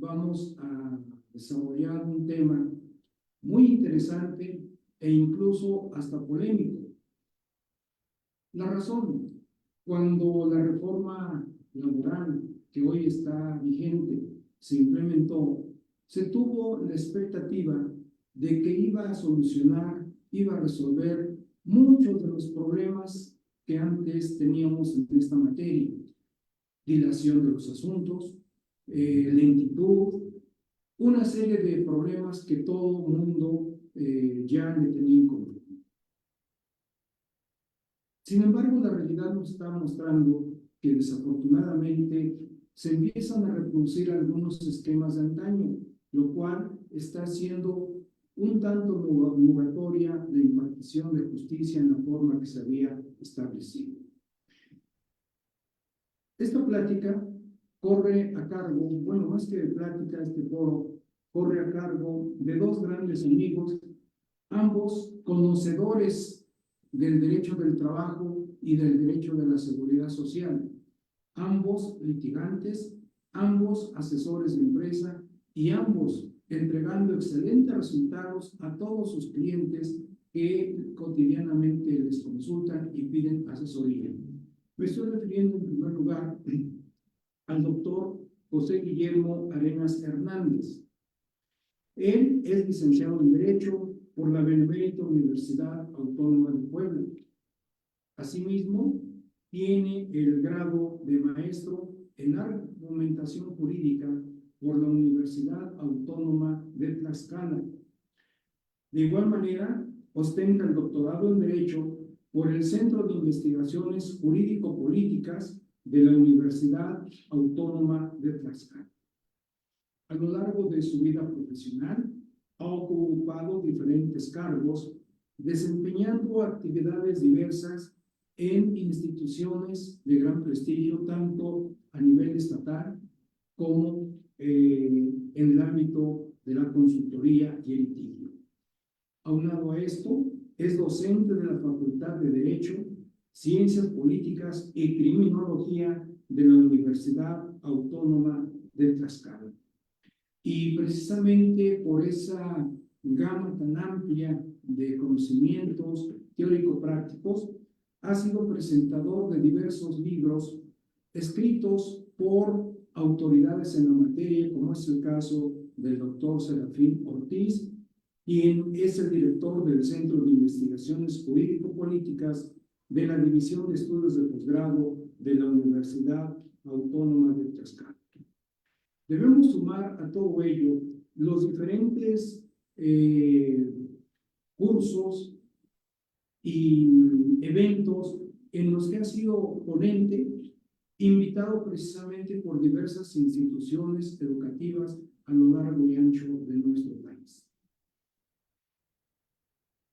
vamos a desarrollar un tema muy interesante e incluso hasta polémico. La razón, cuando la reforma laboral que hoy está vigente se implementó, se tuvo la expectativa de que iba a solucionar, iba a resolver muchos de los problemas que antes teníamos en esta materia. Dilación de los asuntos, lentitud, una serie de problemas que todo mundo ya le tenía en común. Sin embargo, la realidad nos está mostrando que desafortunadamente se empiezan a reproducir algunos esquemas de antaño, lo cual está haciendo un tanto nugatoria la impartición de justicia en la forma que se había establecido. Esta plática corre a cargo, bueno, más que de plática, este foro corre a cargo de dos grandes amigos, ambos conocedores del derecho del trabajo y del derecho de la seguridad social, ambos litigantes, ambos asesores de empresa y ambos entregando excelentes resultados a todos sus clientes que cotidianamente les consultan y piden asesoría. Me estoy refiriendo en primer lugar al doctor José Guillermo Arenas Hernández. Él es licenciado en Derecho por la Benemérita Universidad Autónoma de Puebla. Asimismo, tiene el grado de maestro en argumentación jurídica por la Universidad Autónoma de Tlaxcala. De igual manera, ostenta el doctorado en Derecho por el Centro de Investigaciones Jurídico-Políticas de la Universidad Autónoma de Tlaxcala. A lo largo de su vida profesional, ha ocupado diferentes cargos, desempeñando actividades diversas en instituciones de gran prestigio, tanto a nivel estatal como en el ámbito de la consultoría y el litigio. Aunado a esto, es docente de la Facultad de Derecho, Ciencias Políticas y Criminología de la Universidad Autónoma de Tlaxcala. Y precisamente por esa gama tan amplia de conocimientos teórico-prácticos, ha sido presentador de diversos libros escritos por autoridades en la materia, como es el caso del doctor Serafín Ortiz, quien es el director del Centro de Investigaciones Jurídico-Políticas de la División de Estudios de Posgrado de la Universidad Autónoma de Tlaxcala. Debemos sumar a todo ello los diferentes cursos y eventos en los que ha sido ponente, invitado precisamente por diversas instituciones educativas a lo largo y ancho de nuestro país.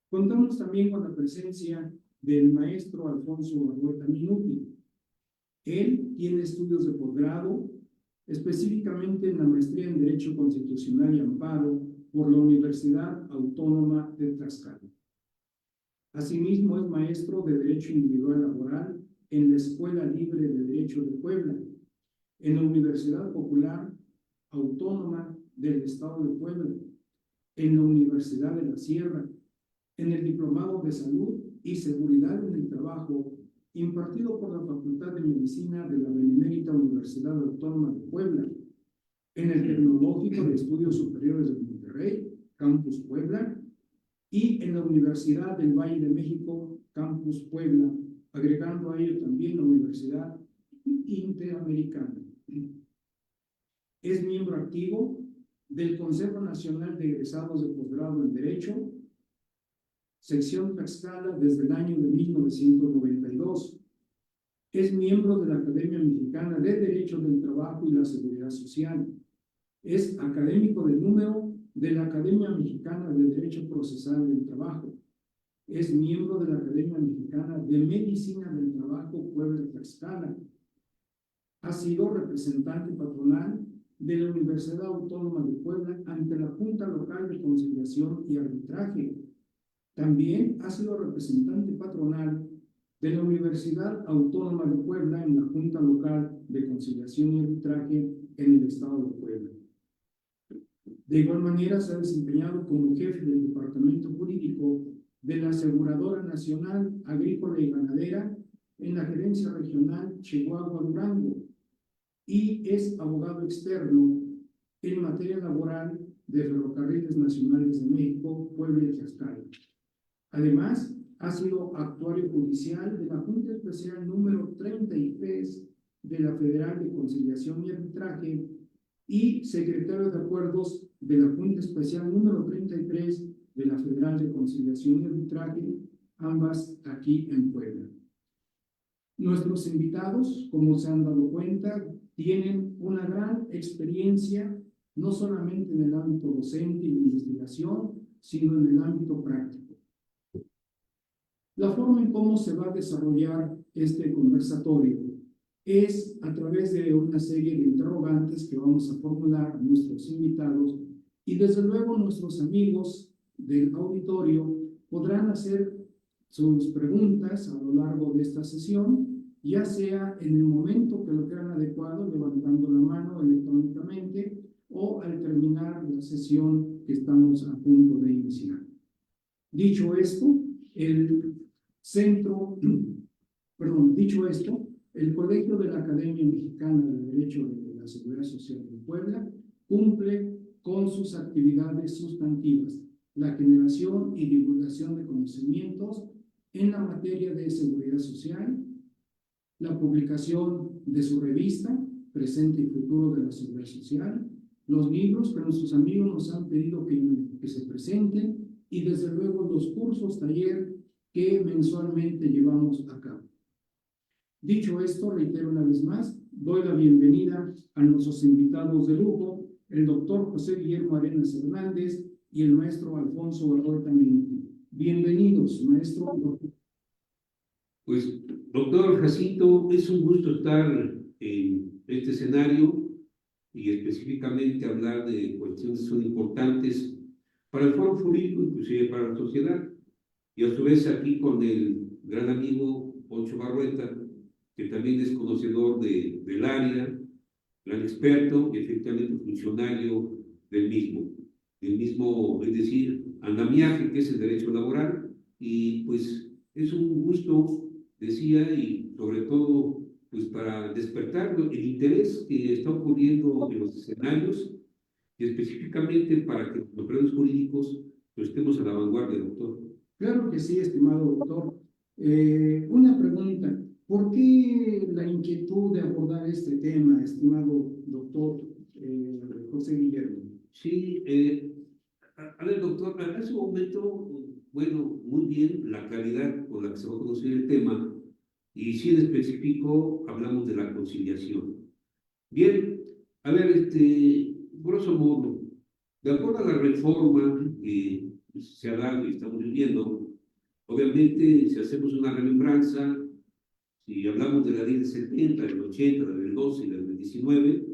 Contamos también con la presencia del maestro Alfonso Barrueta Minuti. Él tiene estudios de posgrado, específicamente en la maestría en Derecho Constitucional y Amparo por la Universidad Autónoma de Tlaxcala. Asimismo, es maestro de Derecho Individual Laboral en la Escuela Libre de Derecho de Puebla, en la Universidad Popular Autónoma del Estado de Puebla, en la Universidad de la Sierra, en el Diplomado de Salud y Seguridad en el Trabajo, impartido por la Facultad de Medicina de la Benemérita Universidad Autónoma de Puebla, en el Tecnológico de Estudios Superiores de Monterrey, Campus Puebla, y en la Universidad del Valle de México, Campus Puebla, agregando a ello también la Universidad Interamericana. Es miembro activo del Consejo Nacional de Egresados de Posgrado en Derecho, sección Tlaxcala, desde el año de 1992. Es miembro de la Academia Mexicana de Derecho del Trabajo y la Seguridad Social. Es académico de número de la Academia Mexicana de Derecho Procesal del Trabajo. Es miembro de la Academia Mexicana de Medicina del Trabajo Puebla-Tlaxcala. Ha sido representante patronal de la Universidad Autónoma de Puebla ante la Junta Local de Conciliación y Arbitraje. También ha sido representante patronal de la Universidad Autónoma de Puebla en la Junta Local de Conciliación y Arbitraje en el Estado de Puebla. De igual manera, se ha desempeñado como jefe del Departamento Jurídico de la Aseguradora Nacional Agrícola y Ganadera en la Gerencia Regional Chihuahua-Durango y es abogado externo en materia laboral de Ferrocarriles Nacionales de México, Puebla y Tlaxcala. Además, ha sido actuario judicial de la Junta Especial número 33 de la Federal de Conciliación y Arbitraje y secretario de acuerdos de la Junta Especial número 33 de la Federal de Conciliación y Arbitraje, ambas aquí en Puebla. Nuestros invitados, como se han dado cuenta, tienen una gran experiencia, no solamente en el ámbito docente y de investigación, sino en el ámbito práctico. La forma en cómo se va a desarrollar este conversatorio es a través de una serie de interrogantes que vamos a formular a nuestros invitados y desde luego nuestros amigos del auditorio podrán hacer sus preguntas a lo largo de esta sesión, ya sea en el momento que lo crean adecuado, levantando la mano electrónicamente, o al terminar la sesión que estamos a punto de iniciar. Dicho esto, el Colegio de la Academia Mexicana de Derecho de la Seguridad Social de Puebla cumple con sus actividades sustantivas, la generación y divulgación de conocimientos en la materia de seguridad social, la publicación de su revista, Presente y Futuro de la Seguridad Social, los libros que nuestros amigos nos han pedido que se presenten y desde luego los cursos, taller que mensualmente llevamos a cabo. Dicho esto, reitero una vez más, doy la bienvenida a nuestros invitados de lujo, el doctor José Guillermo Arenas Hernández y el maestro Alfonso Barrota Minuti. Bienvenidos, maestro. Pues, doctor Jacinto, es un gusto estar en este escenario y específicamente hablar de cuestiones que son importantes para el foro jurídico, inclusive para la sociedad. Y a su vez aquí con el gran amigo Poncho Barrueta, que también es conocedor del área, gran experto y efectivamente funcionario del mismo, es decir, andamiaje, que es el derecho laboral. Y pues es un gusto, decía, y sobre todo pues para despertar el interés que está ocurriendo en los escenarios y específicamente para que los planos jurídicos pues, estemos a la vanguardia, doctor. Claro que sí, estimado doctor. Una pregunta, ¿por qué la inquietud de abordar este tema, estimado doctor José Guillermo? Sí, a ver, doctor, hace un momento, bueno, muy bien la claridad con la que se va a conocer el tema, y si en específico hablamos de la conciliación. Bien, a ver, grosso modo, de acuerdo a la reforma que se ha dado y estamos viviendo, obviamente, si hacemos una remembranza, si hablamos de la ley del 70, del 80, del 12 y del 19,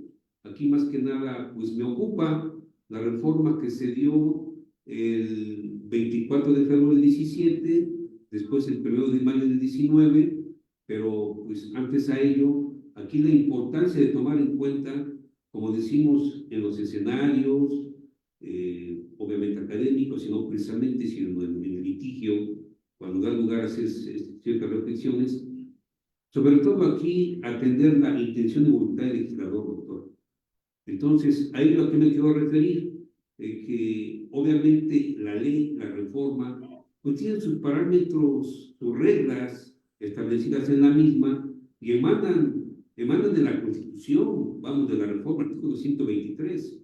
aquí más que nada, pues me ocupa la reforma que se dio el 24 de febrero del 17, después el 1 de mayo del 19, pero pues antes a ello, aquí la importancia de tomar en cuenta, como decimos en los escenarios, obviamente académicos, sino precisamente sino en el litigio, cuando da lugar a hacer ciertas reflexiones, sobre todo aquí atender la intención y voluntad del legislador, doctor. Entonces, ahí es a lo que me quiero referir, que obviamente la ley, la reforma, pues tiene sus parámetros, sus reglas establecidas en la misma y emanan de la Constitución, vamos, de la reforma, artículo 123.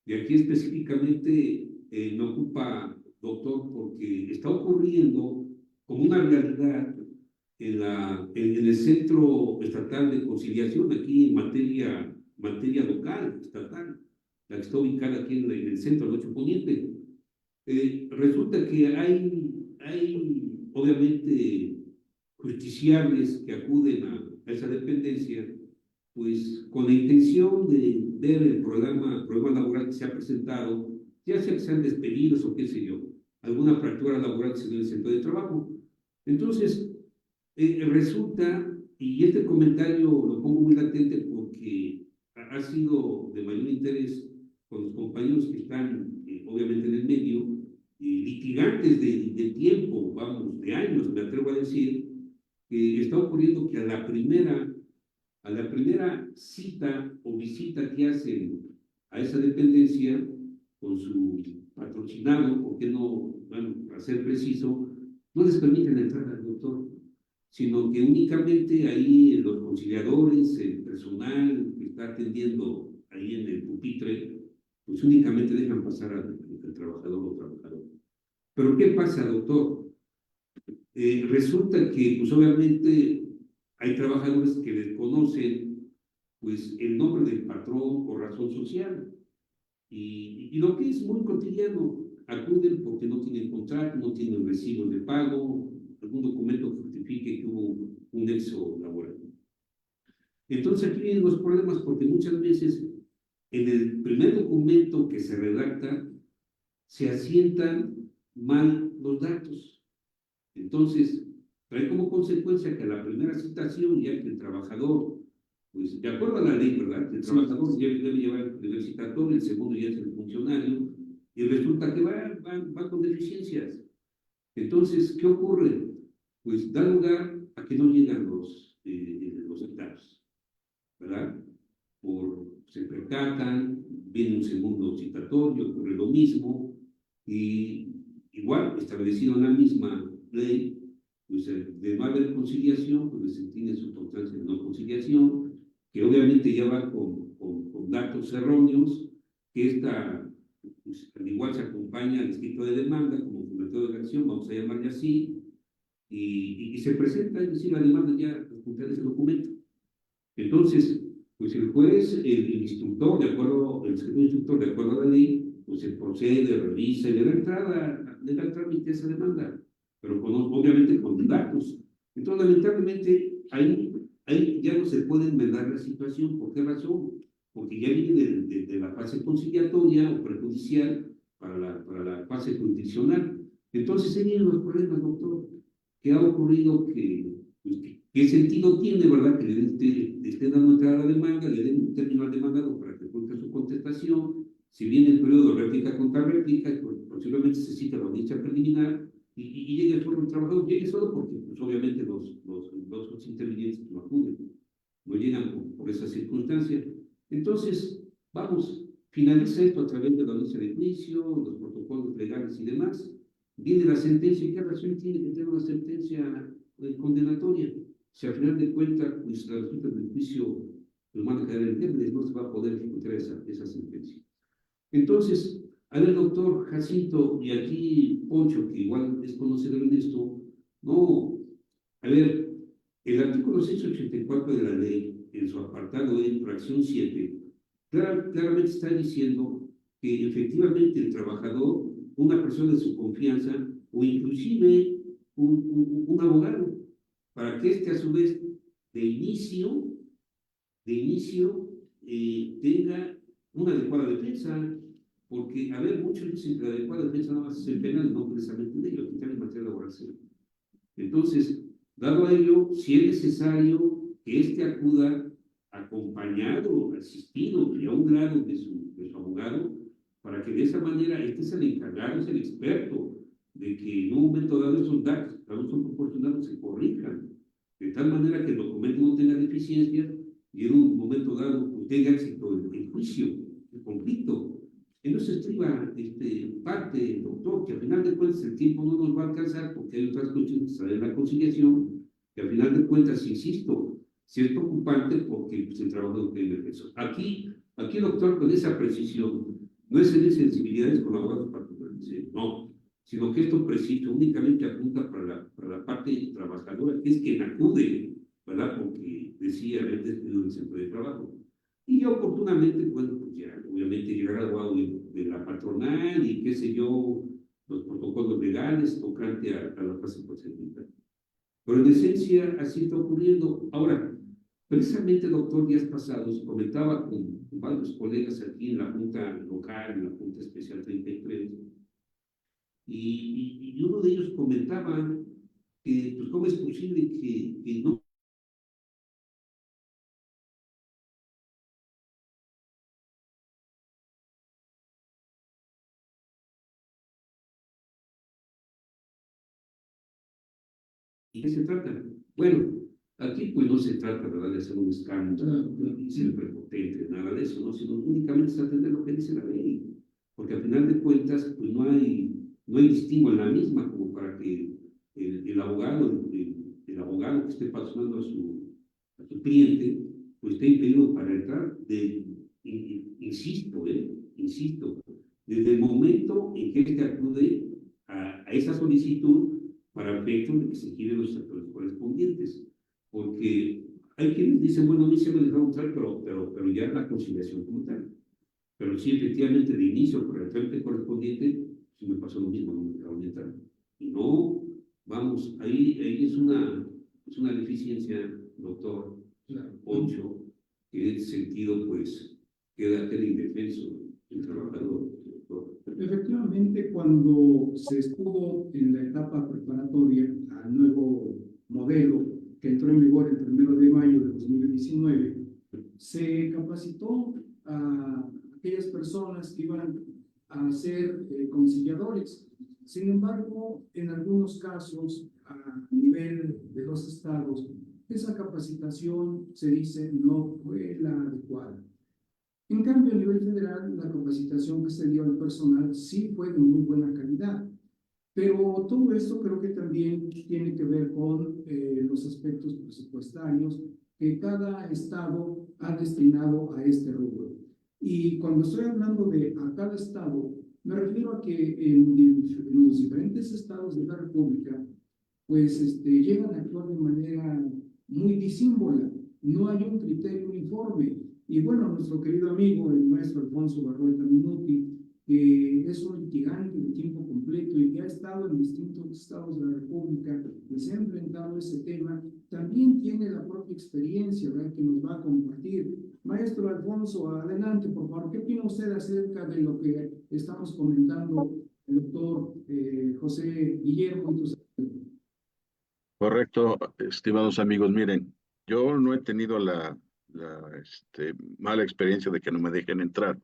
Y aquí específicamente me ocupa, doctor, porque está ocurriendo como una realidad en el Centro Estatal de Conciliación, aquí en materia local, estatal, la que está ubicada aquí en el centro del 8 Poniente. Resulta que hay obviamente justiciables que acuden a esa dependencia, pues con la intención de ver el problema laboral que se ha presentado, ya sea que sean despedidos o qué sé yo, alguna fractura laboral que se dio en el centro de trabajo. Entonces, resulta, y este comentario lo pongo muy latente porque ha sido de mayor interés, con los compañeros que están, obviamente, en el medio, litigantes de tiempo, vamos, de años, me atrevo a decir, que está ocurriendo que a la primera cita o visita que hacen a esa dependencia con su patrocinado, ¿por qué no, bueno, para ser preciso, no les permiten entrar al doctor, sino que únicamente ahí los conciliadores, el personal que está atendiendo ahí en el pupitre, pues únicamente dejan pasar al trabajador o trabajadora. Pero ¿qué pasa, doctor? Resulta que, pues obviamente, hay trabajadores que desconocen, pues, el nombre del patrón por razón social. Y lo que es muy cotidiano, acuden porque no tienen contrato, no tienen recibo de pago, algún documento que justifique que hubo un nexo laboral. Entonces aquí vienen los problemas porque muchas veces en el primer documento que se redacta se asientan mal los datos. Entonces, trae como consecuencia que a la primera citación, ya que el trabajador, pues de acuerdo a la ley, ¿verdad? El trabajador debe llevar el primer citatorio, el segundo ya es el funcionario, y resulta que va con deficiencias. Entonces, ¿qué ocurre? Pues da lugar a que no llegan los datos, ¿verdad? Se percatan, viene un segundo citatorio, ocurre lo mismo, y igual, establecido en la misma ley, pues de no haber conciliación, pues se tiene su importancia de no conciliación, que obviamente ya va con datos erróneos, que esta, pues, al igual se acompaña al escrito de demanda como fundamento de la acción, vamos a llamarle así, y se presenta, es decir, la demanda ya junto a ese documento. Entonces, pues el juez, el instructor, el segundo instructor, de acuerdo a la ley, pues se procede, revisa y le da entrada, le da el trámite a esa demanda, pero obviamente con datos. Entonces, lamentablemente, ahí ya no se puede enmendar la situación. ¿Por qué razón? Porque ya viene de la fase conciliatoria o prejudicial para la fase jurisdiccional. Entonces, ahí vienen los problemas, doctor. ¿Qué ha ocurrido? Pues, ¿qué sentido tiene, verdad, que le estén dando entrada a la demanda, le den un término al demandado para que cuente su contestación? Si viene el periodo de réplica contra réplica, pues, posiblemente se cita la audiencia preliminar y llegue solo el trabajador, llegue solo porque, pues, obviamente, los intervinientes no acuden, no llegan por esa circunstancia. Entonces, vamos, finaliza esto a través de la audiencia de juicio, los protocolos legales y demás. Viene la sentencia, ¿y qué razón tiene que tener una sentencia condenatoria? Si al final de cuentas, pues las resultas del juicio pues, van a caer en términos, no se va a poder ejecutar esa sentencia. Entonces, a ver, doctor Jacinto, y aquí Poncho, que igual es conocedor en esto, no, a ver, el artículo 684 de la ley, en su apartado de fracción 7, claramente está diciendo que efectivamente el trabajador, una persona de su confianza, o inclusive un abogado, para que éste a su vez de inicio, tenga una adecuada defensa, porque, a ver, muchos dicen que la adecuada defensa no va a ser penal, no precisamente de ello, que en materia laboral. Entonces, dado a ello, si es necesario que éste acuda acompañado, asistido y a un grado de su abogado, para que de esa manera este es el encargado, es el experto, de que en un momento dado esos datos, cuando son proporcionados, se corrijan, de tal manera que el documento no tenga deficiencias y en un momento dado pues, tenga éxito el juicio, el conflicto. En eso estriba parte, doctor, que al final de cuentas el tiempo no nos va a alcanzar porque hay otras cuestiones de la conciliación, que al final de cuentas, insisto, si es preocupante porque pues, el trabajo no tiene peso. Aquí, doctor, con esa precisión, no es en sensibilidades con abogados particulares, no, sino que esto preciso únicamente apunta para la parte trabajadora, que es quien acude, ¿verdad? Porque decía haber despedido del centro de trabajo. Y yo oportunamente, bueno, pues ya, obviamente llegar al lado de la patronal y qué sé yo, los protocolos legales tocante a la fase procedimental. Pero en esencia así está ocurriendo. Ahora, precisamente, doctor, días pasados comentaba con varios colegas aquí en la Junta Local, en la Junta Especial 33, y uno de ellos comentaba que, pues, ¿cómo es posible que no ¿Y qué se trata? Bueno, aquí pues no se trata, ¿verdad?, de hacer un escándalo y ser prepotente, nada de eso, ¿no? Sino únicamente es atender lo que dice la ley. Porque al final de cuentas, pues no hay distingo en la misma como para que el abogado, el abogado que esté pasando a su cliente, pues esté impedido para entrar insisto, desde el momento en que éste acude a esa solicitud para efecto de que se giren los actores correspondientes. Porque hay quienes dicen, bueno, a mí se me dejaron entrar, pero ya la conciliación como tal. Pero sí, efectivamente, de inicio, por el trámite correspondiente, sí me pasó lo mismo, no me dejaron entrar. Y no, vamos, ahí es una deficiencia, doctor Poncho, que en ese sentido, pues, queda indefenso el trabajador, doctor. Efectivamente, cuando se estuvo en la etapa preparatoria al nuevo modelo que entró en vigor el 1 de mayo de 2019, se capacitó a aquellas personas que iban a ser conciliadores. Sin embargo, en algunos casos, a nivel de los estados, esa capacitación se dice no fue la adecuada. En cambio, a nivel federal, la capacitación que se dio al personal sí fue de muy buena calidad. Pero todo esto creo que también tiene que ver con los aspectos presupuestarios que cada estado ha destinado a este rubro. Y cuando estoy hablando de a cada estado, me refiero a que en los diferentes estados de la República, pues llegan a actuar de manera muy disímbola. No hay un criterio uniforme. Y bueno, nuestro querido amigo, el maestro Alfonso Barrueta Minuti, que es un litigante de tiempo completo y que ha estado en distintos estados de la República, que se ha enfrentado a ese tema, también tiene la propia experiencia, ¿verdad?, que nos va a compartir. Maestro Alfonso, adelante, por favor. ¿Qué opina usted acerca de lo que estamos comentando el doctor José Guillermo y tus... Correcto, estimados amigos, miren, yo no he tenido mala experiencia de que no me dejen entrar.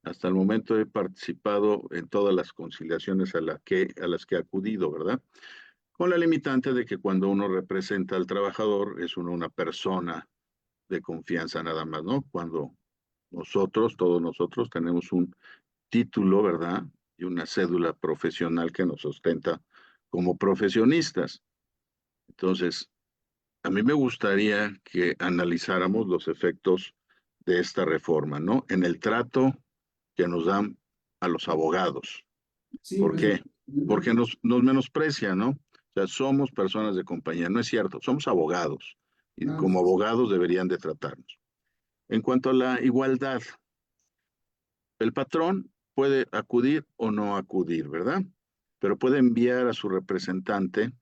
Hasta el momento he participado en todas las conciliaciones a las que he acudido, ¿verdad? Con la limitante de que cuando uno representa al trabajador es uno una persona de confianza nada más, ¿no? Cuando todos nosotros tenemos un título, ¿verdad? Y una cédula profesional que nos sustenta como profesionistas. Entonces, a mí me gustaría que analizáramos los efectos de esta reforma, ¿no? En el trato que nos dan a los abogados. Sí, ¿Por pues, qué? Porque nos menosprecian, ¿no? O sea, somos personas de compañía, no es cierto, somos abogados y claro, como abogados deberían de tratarnos. En cuanto a la igualdad, el patrón puede acudir o no acudir, ¿verdad? Pero puede enviar a su representante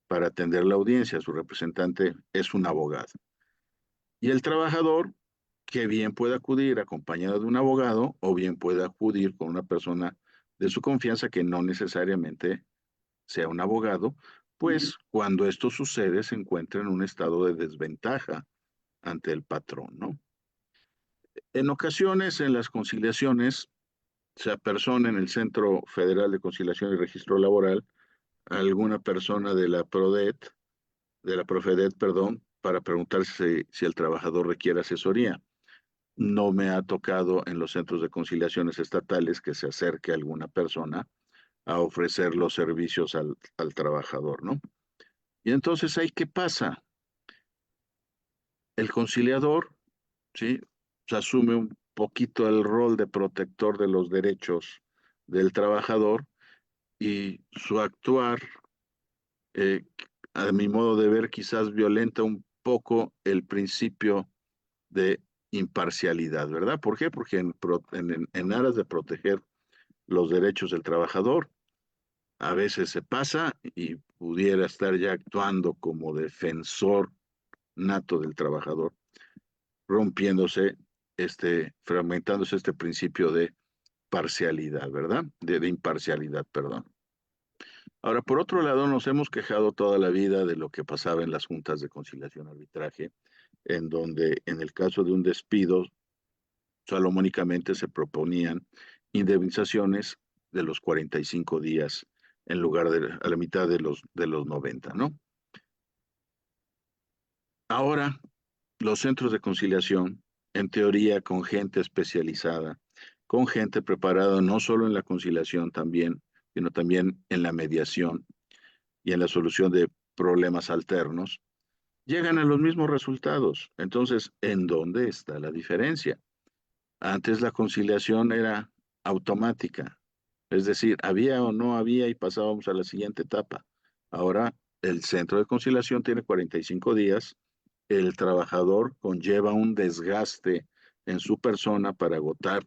para atender la audiencia. Su representante es un abogado. Y el trabajador, que bien puede acudir acompañado de un abogado o bien puede acudir con una persona de su confianza que no necesariamente sea un abogado, pues cuando esto sucede se encuentra en un estado de desventaja ante el patrón, ¿no? En ocasiones, en las conciliaciones, se apersona en el Centro Federal de Conciliación y Registro Laboral a alguna persona de la PRODET, de la Profedet, perdón, para preguntar si el trabajador requiere asesoría. No me ha tocado en los centros de conciliaciones estatales que se acerque alguna persona a ofrecer los servicios al trabajador, ¿no? Y entonces ahí, ¿qué pasa? El conciliador, ¿sí? Se asume un poquito el rol de protector de los derechos del trabajador y su actuar, eh, a mi modo de ver, quizás violenta un poco el principio de imparcialidad, ¿verdad? ¿Por qué? Porque en aras de proteger los derechos del trabajador, a veces se pasa y pudiera estar ya actuando como defensor nato del trabajador, rompiéndose, fragmentándose este principio de parcialidad, ¿verdad? De imparcialidad, perdón. Ahora, por otro lado, nos hemos quejado toda la vida de lo que pasaba en las juntas de conciliación y arbitraje, en donde en el caso de un despido, salomónicamente se proponían indemnizaciones de los 45 días en lugar de a la mitad de los 90, ¿no? Ahora, los centros de conciliación, en teoría, con gente especializada, con gente preparada no solo en la conciliación también, sino también en la mediación y en la solución de problemas alternos, llegan a los mismos resultados. Entonces, ¿en dónde está la diferencia? Antes la conciliación era automática, es decir, había o no había y pasábamos a la siguiente etapa. Ahora el centro de conciliación tiene 45 días, el trabajador conlleva un desgaste en su persona para agotar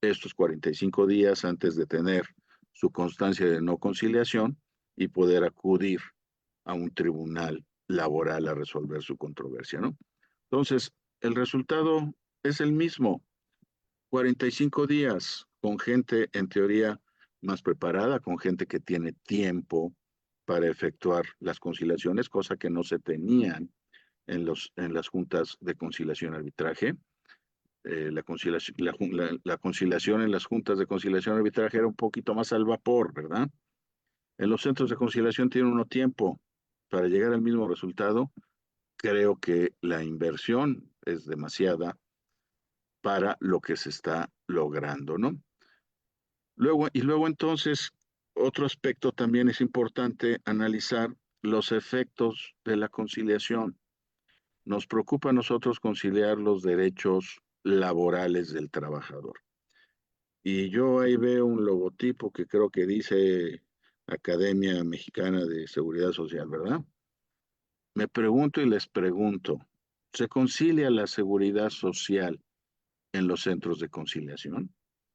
estos 45 días antes de tener su constancia de no conciliación y poder acudir a un tribunal laboral a resolver su controversia, ¿no? Entonces, el resultado es el mismo. 45 días con gente en teoría más preparada, con gente que tiene tiempo para efectuar las conciliaciones, cosa que no se tenían en las juntas de conciliación y arbitraje. La conciliación en las juntas de conciliación y arbitraje era un poquito más al vapor, ¿verdad? En los centros de conciliación tiene uno tiempo para llegar al mismo resultado. Creo que la inversión es demasiada para lo que se está logrando, ¿no? Luego entonces, otro aspecto también es importante analizar los efectos de la conciliación. Nos preocupa a nosotros conciliar los derechos laborales del trabajador. Y yo ahí veo un logotipo que creo que dice Academia Mexicana de Seguridad Social, ¿verdad? Me pregunto y les pregunto, ¿se concilia la seguridad social en los centros de conciliación?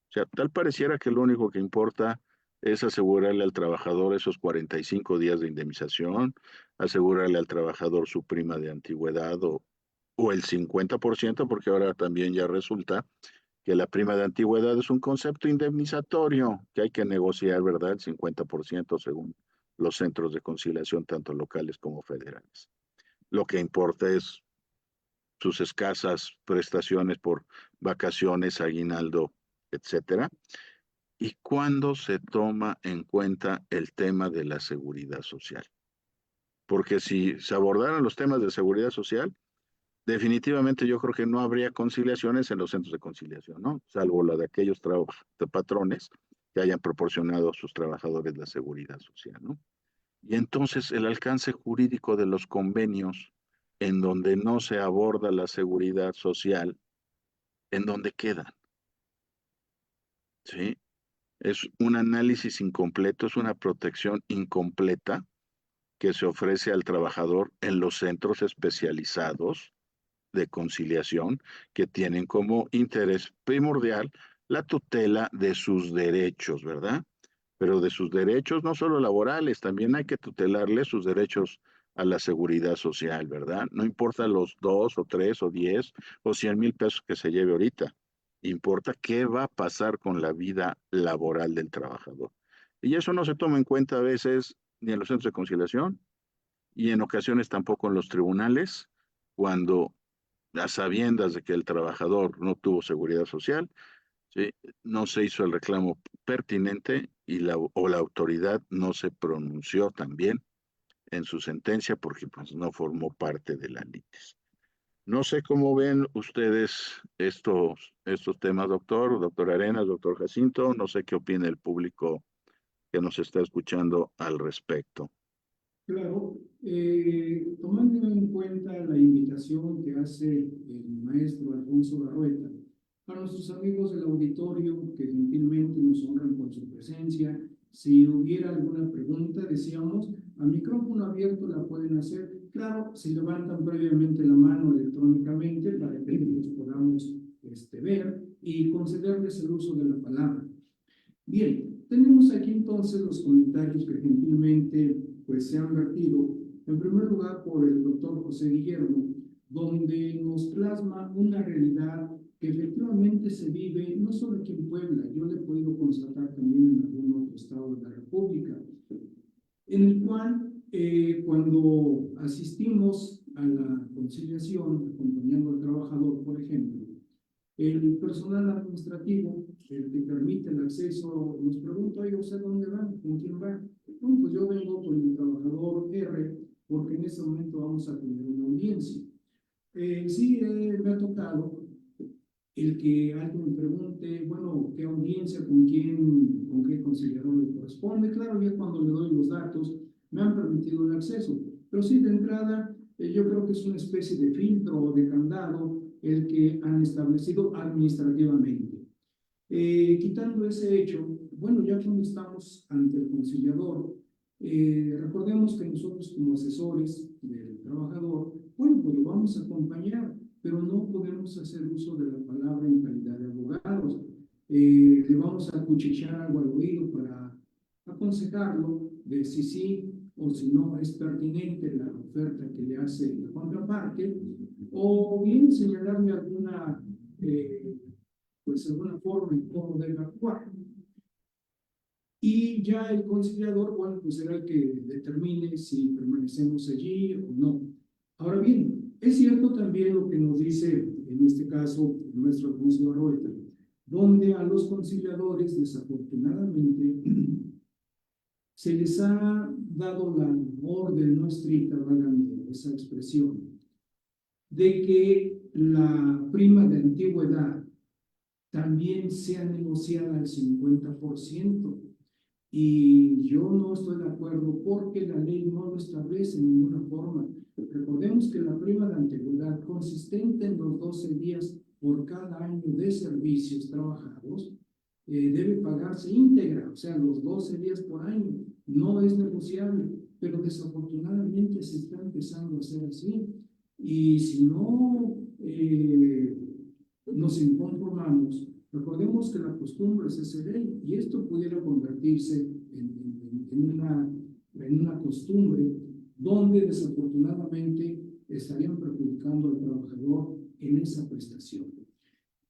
O sea, tal pareciera que lo único que importa es asegurarle al trabajador esos 45 días de indemnización, asegurarle al trabajador su prima de antigüedad o el 50%, porque ahora también ya resulta que la prima de antigüedad es un concepto indemnizatorio que hay que negociar, ¿verdad? El 50% según los centros de conciliación, tanto locales como federales. Lo que importa es sus escasas prestaciones por vacaciones, aguinaldo, etcétera. ¿Y cuándo se toma en cuenta el tema de la seguridad social? Porque si se abordaran los temas de seguridad social, definitivamente yo creo que no habría conciliaciones en los centros de conciliación, ¿no? Salvo la de aquellos de patrones que hayan proporcionado a sus trabajadores la seguridad social, ¿no? Y entonces el alcance jurídico de los convenios en donde no se aborda la seguridad social, ¿en dónde quedan? ¿Sí? Es un análisis incompleto, es una protección incompleta que se ofrece al trabajador en los centros especializados de conciliación que tienen como interés primordial la tutela de sus derechos, ¿verdad? Pero de sus derechos no solo laborales, también hay que tutelarle sus derechos a la seguridad social, ¿verdad? No importa los 2 o 3 o 10 o 100,000 pesos que se lleve ahorita, importa qué va a pasar con la vida laboral del trabajador. Y eso no se toma en cuenta a veces ni en los centros de conciliación y en ocasiones tampoco en los tribunales, cuando a sabiendas de que el trabajador no tuvo seguridad social, ¿sí? No se hizo el reclamo pertinente y la autoridad no se pronunció también en su sentencia porque pues, no formó parte de la litis. No sé cómo ven ustedes estos temas, doctor Arenas, doctor Jacinto, no sé qué opina el público que nos está escuchando al respecto. Claro, tomando en cuenta la invitación que hace el maestro Alfonso Barrueta, a nuestros amigos del auditorio que gentilmente nos honran con su presencia, si hubiera alguna pregunta, decíamos, a micrófono abierto la pueden hacer, claro, si levantan previamente la mano electrónicamente para que los podamos ver y concederles el uso de la palabra. Bien, tenemos aquí entonces los comentarios que gentilmente pues, se han vertido, en primer lugar por el doctor José Guillermo, donde nos plasma una realidad que efectivamente se vive no solo aquí en Puebla, yo lo he podido constatar también en algún otro estado de la República, en el cual cuando asistimos a la conciliación, acompañando al trabajador, por ejemplo, el personal administrativo, el que permite el acceso, nos pregunta, oye, ¿usted dónde va? ¿Con quién va? Bueno, pues yo vengo con el trabajador R, porque en este momento vamos a tener una audiencia. Sí, me ha tocado el que alguien me pregunte, bueno, ¿qué audiencia, con quién, con qué conciliador le corresponde? Claro, ya cuando le doy los datos, me han permitido el acceso. Pero sí, de entrada, yo creo que es una especie de filtro o de candado el que han establecido administrativamente. Quitando ese hecho, bueno, ya cuando estamos ante el conciliador, recordemos que nosotros como asesores del trabajador, bueno, pues lo vamos a acompañar, pero no podemos hacer uso de la palabra en calidad de abogados. Le vamos a cuchichear algo al oído para aconsejarlo de si sí o si no es pertinente la oferta que le hace la contraparte, o bien señalarle alguna pues alguna forma en cómo debe actuar. Y ya el conciliador, bueno, pues será el que determine si permanecemos allí o no. Ahora bien, es cierto también lo que nos dice, en este caso, nuestro Alfonso Barroeta, donde a los conciliadores, desafortunadamente, se les ha dado la orden no estricta, válgame esa expresión, de que la prima de antigüedad también sea negociada al 50%. Y yo no estoy de acuerdo porque la ley no lo establece de ninguna forma. Recordemos que la prima de antigüedad consistente en los 12 días por cada año de servicios trabajados debe pagarse íntegra, o sea, los 12 días por año. No es negociable, pero desafortunadamente se está empezando a hacer así. Y si no nos inconformamos, recordemos que la costumbre es ese ley y esto pudiera convertirse en una costumbre donde desafortunadamente estarían perjudicando al trabajador en esa prestación.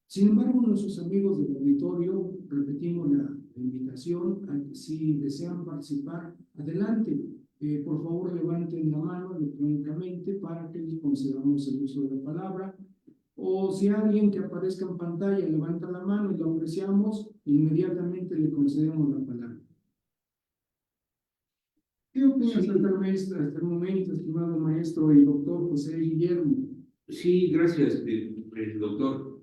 Sin embargo, nuestros amigos del auditorio, repetimos la invitación a que si desean participar, adelante. Por favor, levanten la mano electrónicamente para que les concedamos el uso de la palabra. O si alguien que aparezca en pantalla levanta la mano y lo apreciamos, inmediatamente le concedemos la palabra. ¿Qué opinas hasta el momento, estimado maestro y doctor José Guillermo? Sí, gracias, doctor.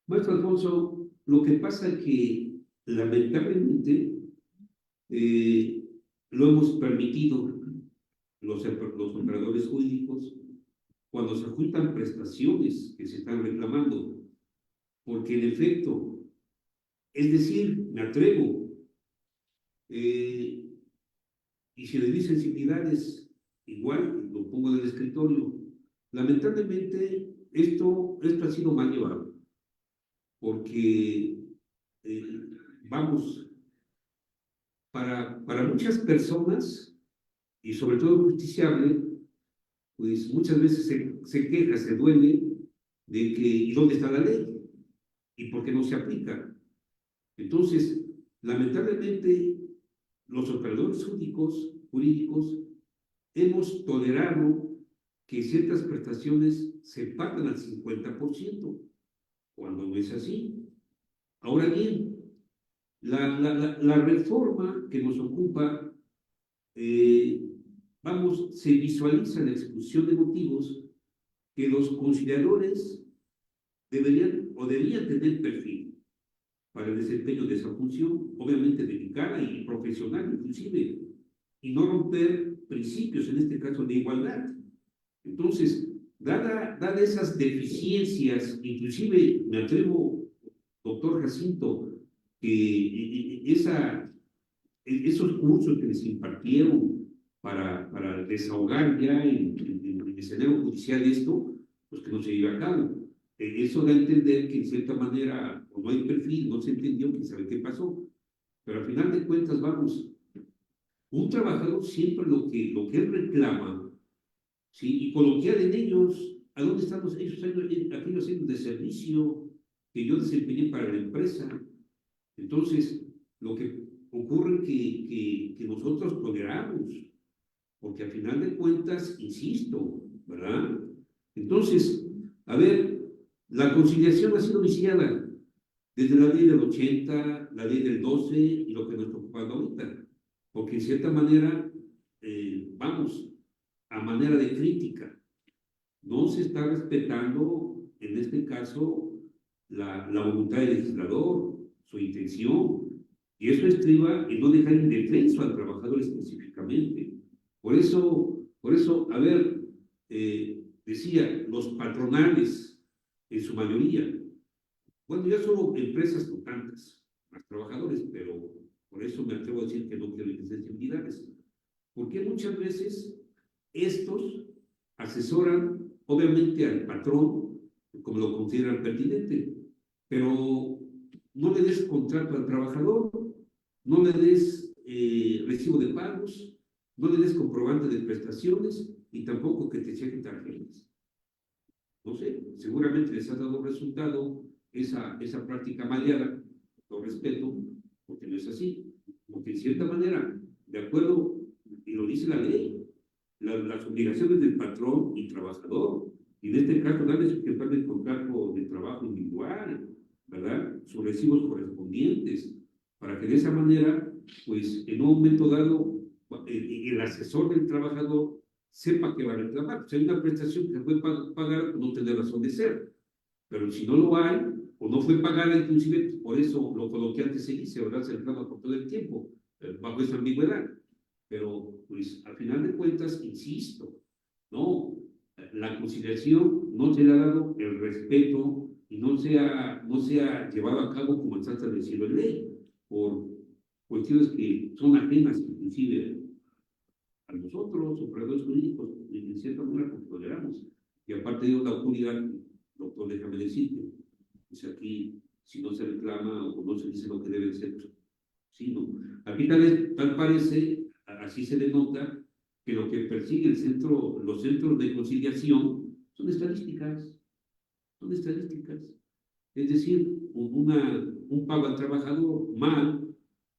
Maestro Alfonso, lo que pasa es que lamentablemente lo hemos permitido los operadores jurídicos cuando se juntan prestaciones que se están reclamando, porque en efecto, es decir, me atrevo, y si le di sensibilidades, igual lo pongo en el escritorio. Lamentablemente, esto ha sido mal llevado, porque, vamos, para muchas personas, y sobre todo el justiciable, pues muchas veces se queja, se duele de que, ¿y dónde está la ley? ¿Y por qué no se aplica? Entonces, lamentablemente, los operadores jurídicos hemos tolerado que ciertas prestaciones se pagan al 50%, cuando no es así. Ahora bien, la reforma que nos ocupa, vamos, se visualiza en la exposición de motivos que los conciliadores deberían tener perfil para el desempeño de esa función, obviamente dedicada y profesional inclusive, y no romper principios, en este caso de igualdad. Entonces, dada esas deficiencias, inclusive me atrevo, doctor Jacinto, que esos cursos que les impartieron para desahogar ya en el escenario judicial esto, pues que no se lleva a cabo. Eso da a entender que en cierta manera o no hay perfil, no se entendió, quién sabe qué pasó. Pero al final de cuentas, vamos, un trabajador siempre lo que él reclama, ¿sí? Y coloquial en ellos, ¿a dónde están aquellos años de servicio que yo desempeñé para la empresa? Entonces, lo que ocurre que nosotros toleramos, porque al final de cuentas, insisto, ¿verdad? Entonces, a ver, la conciliación ha sido viciada desde la ley del 80, la ley del 12 y lo que nos está ocupando ahorita, porque en cierta manera, vamos, a manera de crítica, no se está respetando, en este caso, la voluntad del legislador, su intención, y eso estriba en no dejar indefenso al trabajador específicamente. Por eso, a ver, decía, los patronales, en su mayoría, bueno, ya solo empresas con tantas, más trabajadores, pero por eso me atrevo a decir que no quiero insensibilidades, porque muchas veces estos asesoran, obviamente, al patrón, como lo consideran pertinente, pero no le des contrato al trabajador, no le des recibo de pagos, no le des comprobante de prestaciones y tampoco que te chequen tarjetas. No sé, seguramente les ha dado resultado esa práctica maleada, con respeto, porque no es así. Porque en cierta manera, de acuerdo, y lo dice la ley, las obligaciones del patrón y trabajador, y en este caso darle sujetar el contrato de trabajo individual, ¿verdad? Sus recibos correspondientes, para que de esa manera, pues en un momento dado, el asesor del trabajador sepa que va a reclamar. Si hay una prestación que se puede pagar, no tiene razón de ser. Pero si no lo hay, o no fue pagada, inclusive, por eso lo coloquial que se dice, ¿verdad? Se reclama por todo el tiempo, bajo esa ambigüedad. Pero, pues, al final de cuentas, insisto, no, la conciliación no se le ha dado el respeto y no se ha llevado a cabo como está establecido en ley, por cuestiones que son ajenas, inclusive, a nosotros, operadores jurídicos, en cierta manera, pues toleramos. Y aparte de la autoridad, doctor, déjame decirte, pues aquí, si no se reclama o no se dice lo que debe ser, pues, sí, no. Aquí tal parece, así se denota, que lo que persigue los centros de conciliación son estadísticas, son estadísticas. Es decir, un pago al trabajador mal,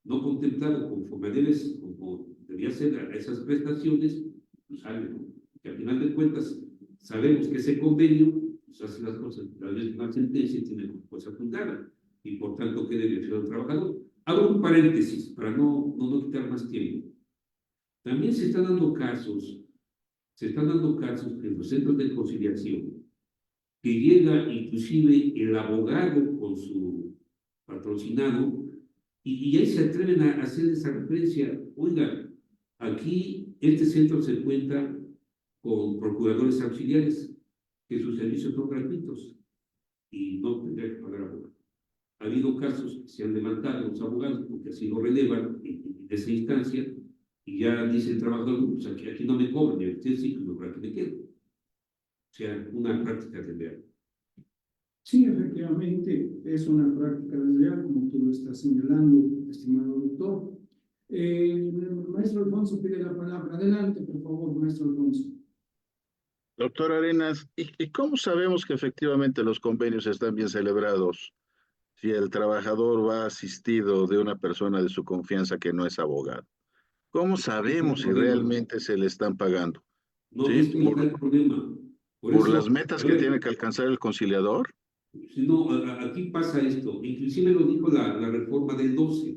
no contemplado conforme como debía ser a esas prestaciones, pues sale, ¿no? Que al final de cuentas sabemos que ese convenio pues hace las cosas, tal vez una sentencia tiene cosa fundada, y por tanto que debe ser el trabajador. Hago un paréntesis para no quitar más tiempo. También se están dando casos en los centros de conciliación, que llega inclusive el abogado con su patrocinado y ahí se atreven a hacer esa referencia. Oiga, aquí este centro se cuenta con procuradores auxiliares, que sus servicios son gratuitos y no tendría que pagar abogado. Ha habido casos que se han levantado los abogados porque así lo relevan en esa instancia y ya dice el trabajador, pues aquí no me cobran, y usted sí, pues mejor aquí me quedo. O sea, una práctica de ver. Sí, efectivamente, es una práctica desleal, como tú lo estás señalando, estimado doctor. Maestro Alfonso pide la palabra. Adelante, por favor, maestro Alfonso. Doctor Arenas, ¿y cómo sabemos que efectivamente los convenios están bien celebrados si el trabajador va asistido de una persona de su confianza que no es abogado? ¿Cómo Ahí está el sabemos si problema. realmente se le están pagando? No, ¿Sí? es que ahí está el problema. Por Por eso, las metas a que tiene que ver, alcanzar el conciliador. si no, aquí pasa esto. Inclusive lo dijo la reforma del 12,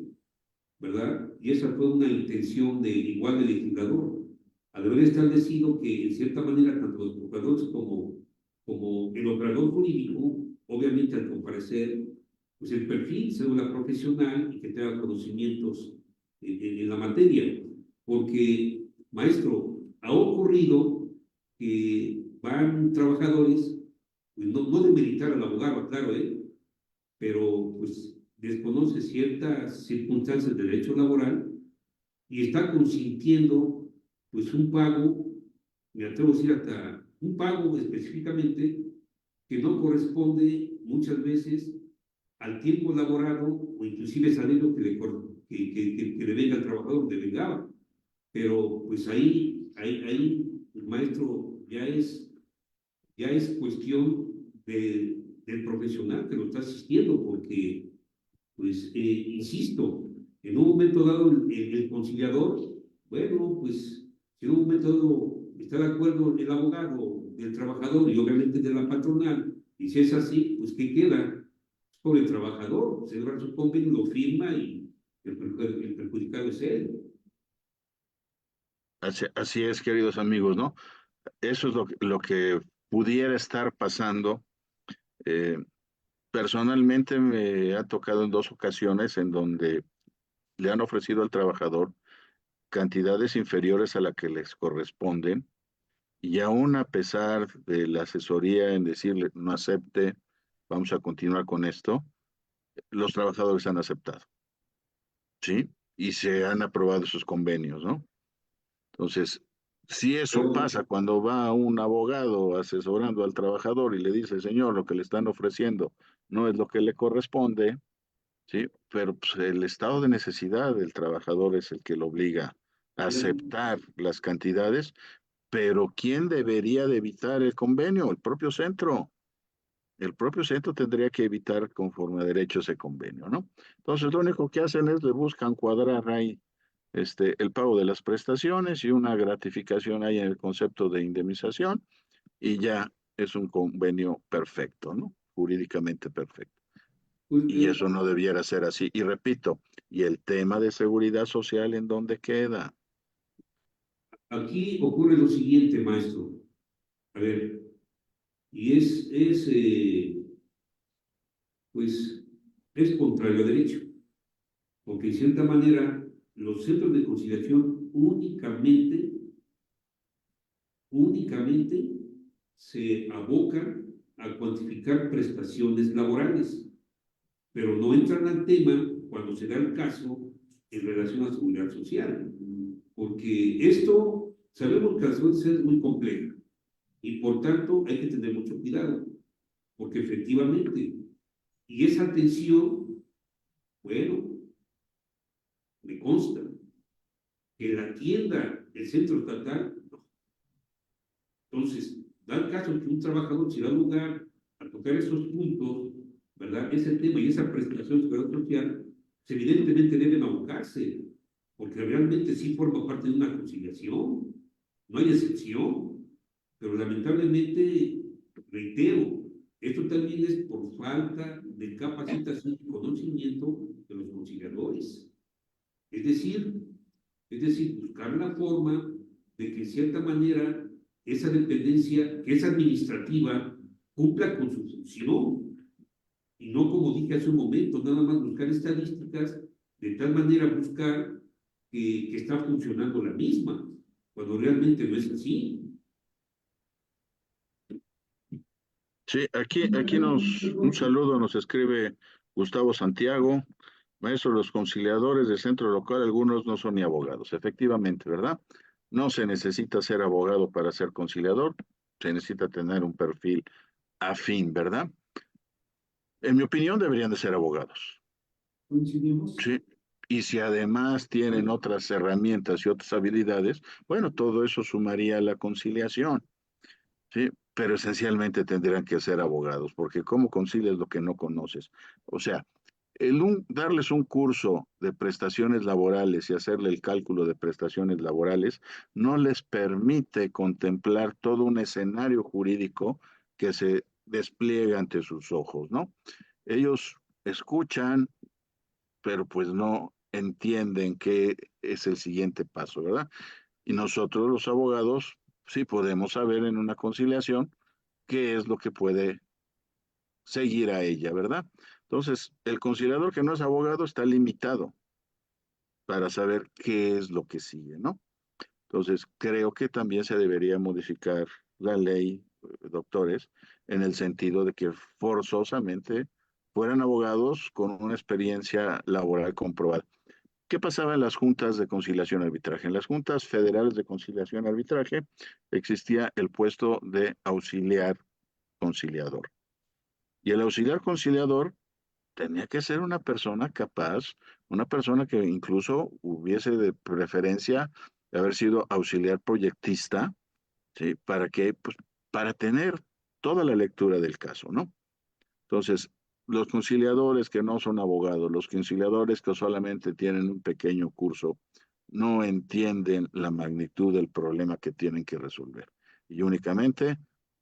¿verdad? Y esa fue una intención de igual del legislador, al haber establecido que en cierta manera tanto los procuradores como el operador jurídico, obviamente al comparecer, pues el perfil, cédula profesional y que tenga conocimientos en la materia. Porque, maestro, ha ocurrido que van trabajadores, pues no demeritar al abogado, claro, pero pues desconoce ciertas circunstancias de derecho laboral y está consintiendo pues un pago, me atrevo a decir hasta un pago específicamente que no corresponde muchas veces al tiempo laborado o inclusive salario que le venga al trabajador, le vengaba. Pero pues ahí el maestro ya es cuestión del profesional que lo está asistiendo, porque, pues, insisto, en un momento dado el conciliador, bueno, pues, si en un momento dado está de acuerdo el abogado del trabajador y obviamente de la patronal, y si es así, pues, ¿qué queda? Por el trabajador, celebra su convenio, lo firma y el perjudicado es él. Así es, queridos amigos, ¿no? Eso es lo que pudiera estar pasando. Eh, Personalmente me ha tocado en 2 ocasiones en donde le han ofrecido al trabajador cantidades inferiores a la que les corresponden y aún a pesar de la asesoría en decirle no acepte, vamos a continuar con esto, los trabajadores han aceptado, ¿sí? Y se han aprobado esos convenios, ¿no? Entonces, si eso Pero, pasa cuando va un abogado asesorando al trabajador y le dice, señor, lo que le están ofreciendo no es lo que le corresponde, ¿sí? Pero pues, el estado de necesidad del trabajador es el que lo obliga a mira, aceptar las cantidades, pero ¿quién debería de evitar el convenio? El propio centro. El propio centro tendría que evitar conforme a derecho ese convenio, ¿no? Entonces, lo único que hacen es le buscan cuadrar ahí el pago de las prestaciones y una gratificación ahí en el concepto de indemnización y ya es un convenio perfecto, ¿no? Jurídicamente perfecto. pues, Y eso no debiera ser así. Y repito, ¿y el tema de seguridad social en dónde queda? aquí ocurre lo siguiente, maestro. A ver, y pues, es contrario a derecho, porque en cierta manera los centros de conciliación únicamente se abocan a cuantificar prestaciones laborales, pero no entran al tema cuando se da el caso en relación a seguridad social, porque esto sabemos que la seguridad social es muy compleja y por tanto hay que tener mucho cuidado, porque efectivamente, y esa atención, bueno, me consta que la atienda el centro estatal, no. Entonces, da el caso que un trabajador si da lugar a tocar esos puntos, ¿verdad? Ese tema y esa prestación de seguridad social, pues evidentemente deben abocarse, porque realmente sí forma parte de una conciliación, no hay excepción, pero lamentablemente, reitero, esto también es por falta de capacitación y conocimiento de los conciliadores. Es decir, buscar la forma de que en cierta manera esa dependencia que es administrativa cumpla con su función y no como dije hace un momento, nada más buscar estadísticas de tal manera buscar que está funcionando la misma, cuando realmente no es así. Sí, aquí un saludo nos escribe Gustavo Santiago. Maestro, los conciliadores del centro local, algunos no son ni abogados. Efectivamente, ¿verdad? No se necesita ser abogado para ser conciliador, se necesita tener un perfil afín, ¿verdad? En mi opinión, deberían de ser abogados. Coincidimos. Sí. Y si además tienen otras herramientas y otras habilidades, bueno, todo eso sumaría a la conciliación, ¿sí? Pero esencialmente tendrían que ser abogados, porque ¿cómo concilias lo que no conoces? O sea, darles un curso de prestaciones laborales y hacerle el cálculo de prestaciones laborales no les permite contemplar todo un escenario jurídico que se despliega ante sus ojos, ¿no? Ellos escuchan, pero pues no entienden qué es el siguiente paso, ¿verdad? Y nosotros los abogados sí podemos saber en una conciliación qué es lo que puede seguir a ella, ¿verdad? Entonces, el conciliador que no es abogado está limitado para saber qué es lo que sigue, ¿no? Entonces, creo que también se debería modificar la ley, doctores, en el sentido de que forzosamente fueran abogados con una experiencia laboral comprobada. ¿Qué pasaba en las juntas de conciliación y arbitraje? En las juntas federales de conciliación y arbitraje existía el puesto de auxiliar conciliador. Y el auxiliar conciliador tenía que ser una persona capaz, una persona que incluso hubiese de preferencia de haber sido auxiliar proyectista, ¿sí? ¿Para qué? Pues para tener toda la lectura del caso, ¿no? Entonces, los conciliadores que no son abogados, los conciliadores que solamente tienen un pequeño curso, no entienden la magnitud del problema que tienen que resolver. Y únicamente,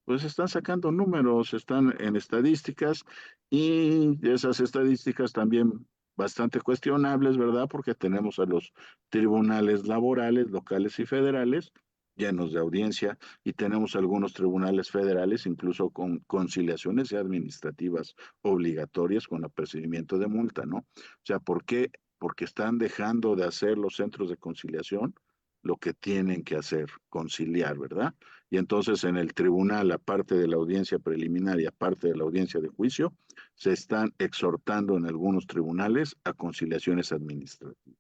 pues están sacando números, están en estadísticas y esas estadísticas también bastante cuestionables, ¿verdad? Porque tenemos a los tribunales laborales locales y federales llenos de audiencia, y tenemos algunos tribunales federales, incluso con conciliaciones administrativas obligatorias con apercibimiento de multa, ¿no? O sea, ¿por qué? Porque están dejando de hacer los centros de conciliación lo que tienen que hacer, conciliar, ¿verdad? Y entonces en el tribunal, aparte de la audiencia preliminar y aparte de la audiencia de juicio, se están exhortando en algunos tribunales a conciliaciones administrativas.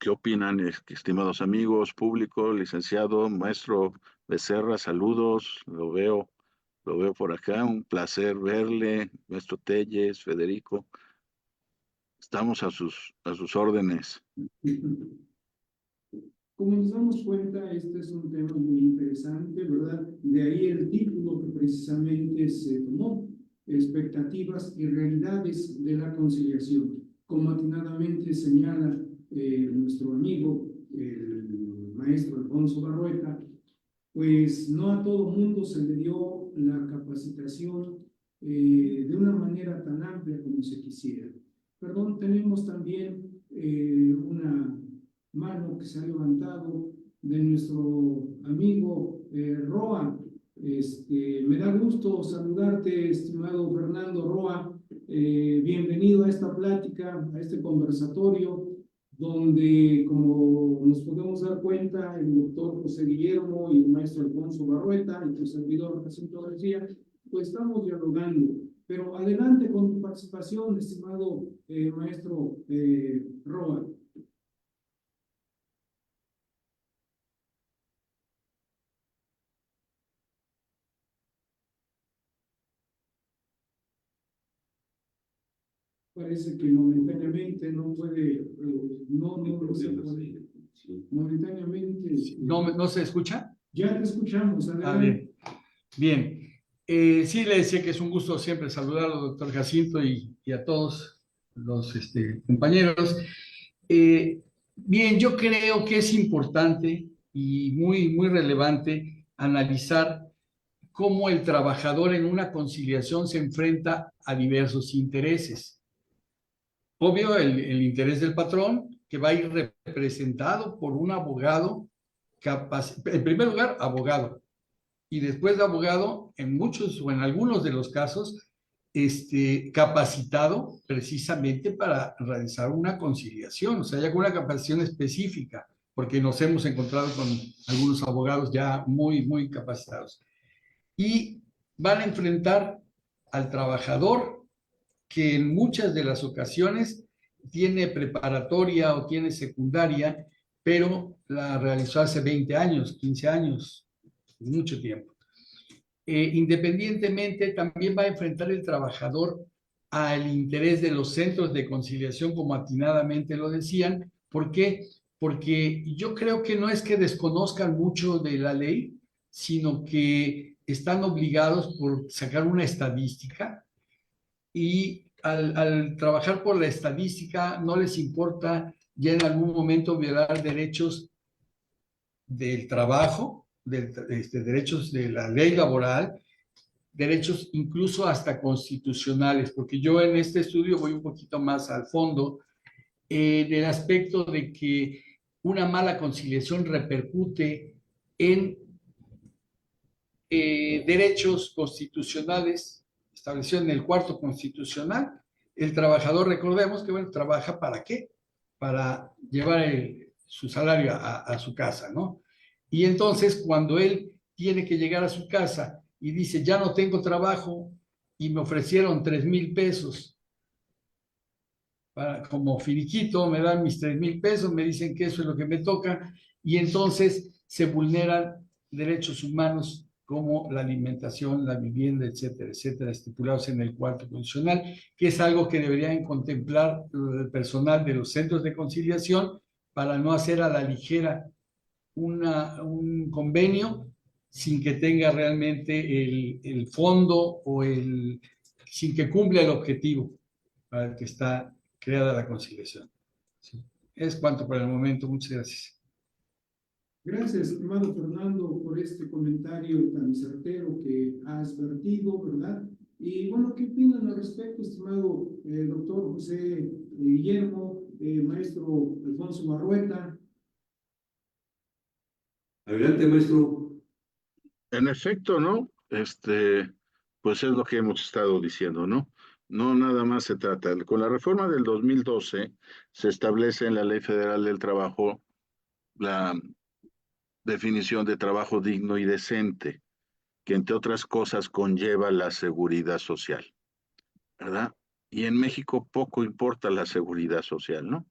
¿Qué opinan, estimados amigos, público, licenciado, maestro Becerra? Saludos, lo veo por acá, un placer verle, maestro Telles, Federico, estamos a sus órdenes. Como nos damos cuenta, este es un tema muy interesante, ¿verdad? De ahí el título que precisamente se tomó, expectativas y realidades de la conciliación. Como atinadamente señala nuestro amigo, el maestro Alfonso Barrueta, pues no a todo mundo se le dio la capacitación de una manera tan amplia como se quisiera. Perdón, tenemos también una mano que se ha levantado de nuestro amigo Roa. Me da gusto saludarte, estimado Fernando Roa. Bienvenido a esta plática, a este conversatorio, donde, como nos podemos dar cuenta, el doctor José Guillermo y el maestro Alfonso Barrueta y tu servidor Jacinto García, pues estamos dialogando. Pero adelante con tu participación, estimado maestro Roa. Parece que momentáneamente no puede, no se puede. Momentáneamente. ¿No se escucha? Ya te escuchamos, adelante. Bien. Bien. Sí, le decía que es un gusto siempre saludarlo, doctor Jacinto, y a todos los compañeros. Bien, yo creo que es importante y muy relevante analizar cómo el trabajador en una conciliación se enfrenta a diversos intereses. Obvio, el interés del patrón, que va a ir representado por un abogado en primer lugar, abogado, y después de abogado, en muchos o en algunos de los casos, capacitado precisamente para realizar una conciliación, o sea, ya con una capacitación específica, porque nos hemos encontrado con algunos abogados ya muy capacitados. Y van a enfrentar al trabajador que en muchas de las ocasiones tiene preparatoria o tiene secundaria, pero la realizó hace 20 años, 15 años, mucho tiempo. Independientemente, también va a enfrentar el trabajador al interés de los centros de conciliación, como atinadamente lo decían. ¿Por qué? Porque yo creo que no es que desconozcan mucho de la ley, sino que están obligados por sacar una estadística, y al trabajar por la estadística no les importa ya en algún momento violar derechos del trabajo, derechos de la ley laboral, derechos incluso hasta constitucionales, porque yo en este estudio voy un poquito más al fondo del aspecto de que una mala conciliación repercute en derechos constitucionales establecidos en el cuarto constitucional. El trabajador, recordemos que, bueno, trabaja ¿para qué? Para llevar su salario a su casa, ¿no? Y entonces, cuando él tiene que llegar a su casa y dice, ya no tengo trabajo y me ofrecieron 3,000 pesos como finiquito, me dan mis 3,000 pesos, me dicen que eso es lo que me toca, y entonces se vulneran derechos humanos como la alimentación, la vivienda, etcétera, estipulados en el cuarto constitucional, que es algo que deberían contemplar el personal de los centros de conciliación para no hacer a la ligera un convenio sin que tenga realmente el fondo o sin que cumpla el objetivo para el que está creada la conciliación. Sí. Es cuanto por el momento. Muchas gracias. Gracias, estimado Fernando, por este comentario tan certero que has vertido, ¿verdad? Y bueno, ¿qué opinan al respecto, estimado doctor José Guillermo, maestro Alfonso Barrueta? Adelante, maestro. En efecto, ¿no? Pues es lo que hemos estado diciendo, ¿no? No nada más se trata. Con la reforma del 2012 se establece en la Ley Federal del Trabajo la definición de trabajo digno y decente, que entre otras cosas conlleva la seguridad social, ¿verdad? Y en México poco importa la seguridad social, ¿no?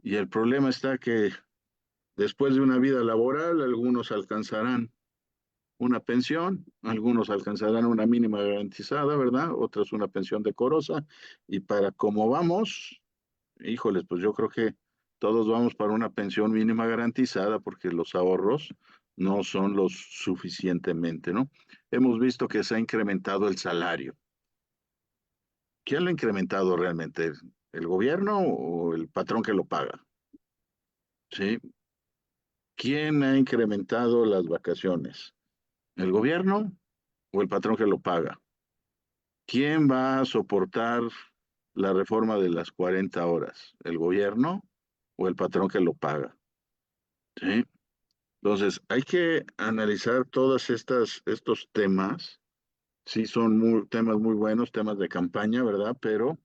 Y el problema está que después de una vida laboral, algunos alcanzarán una pensión, algunos alcanzarán una mínima garantizada, ¿verdad? Otros una pensión decorosa. Y para cómo vamos, híjoles, pues yo creo que todos vamos para una pensión mínima garantizada porque los ahorros no son los suficientemente, ¿no? Hemos visto que se ha incrementado el salario. ¿Quién lo ha incrementado realmente? ¿El gobierno o el patrón que lo paga? ¿Sí? ¿Quién ha incrementado las vacaciones? ¿El gobierno o el patrón que lo paga? ¿Quién va a soportar la reforma de las 40 horas? ¿El gobierno o el patrón que lo paga? ¿Sí? Entonces, hay que analizar todos estos temas. Sí, son temas muy buenos, temas de campaña, ¿verdad? Pero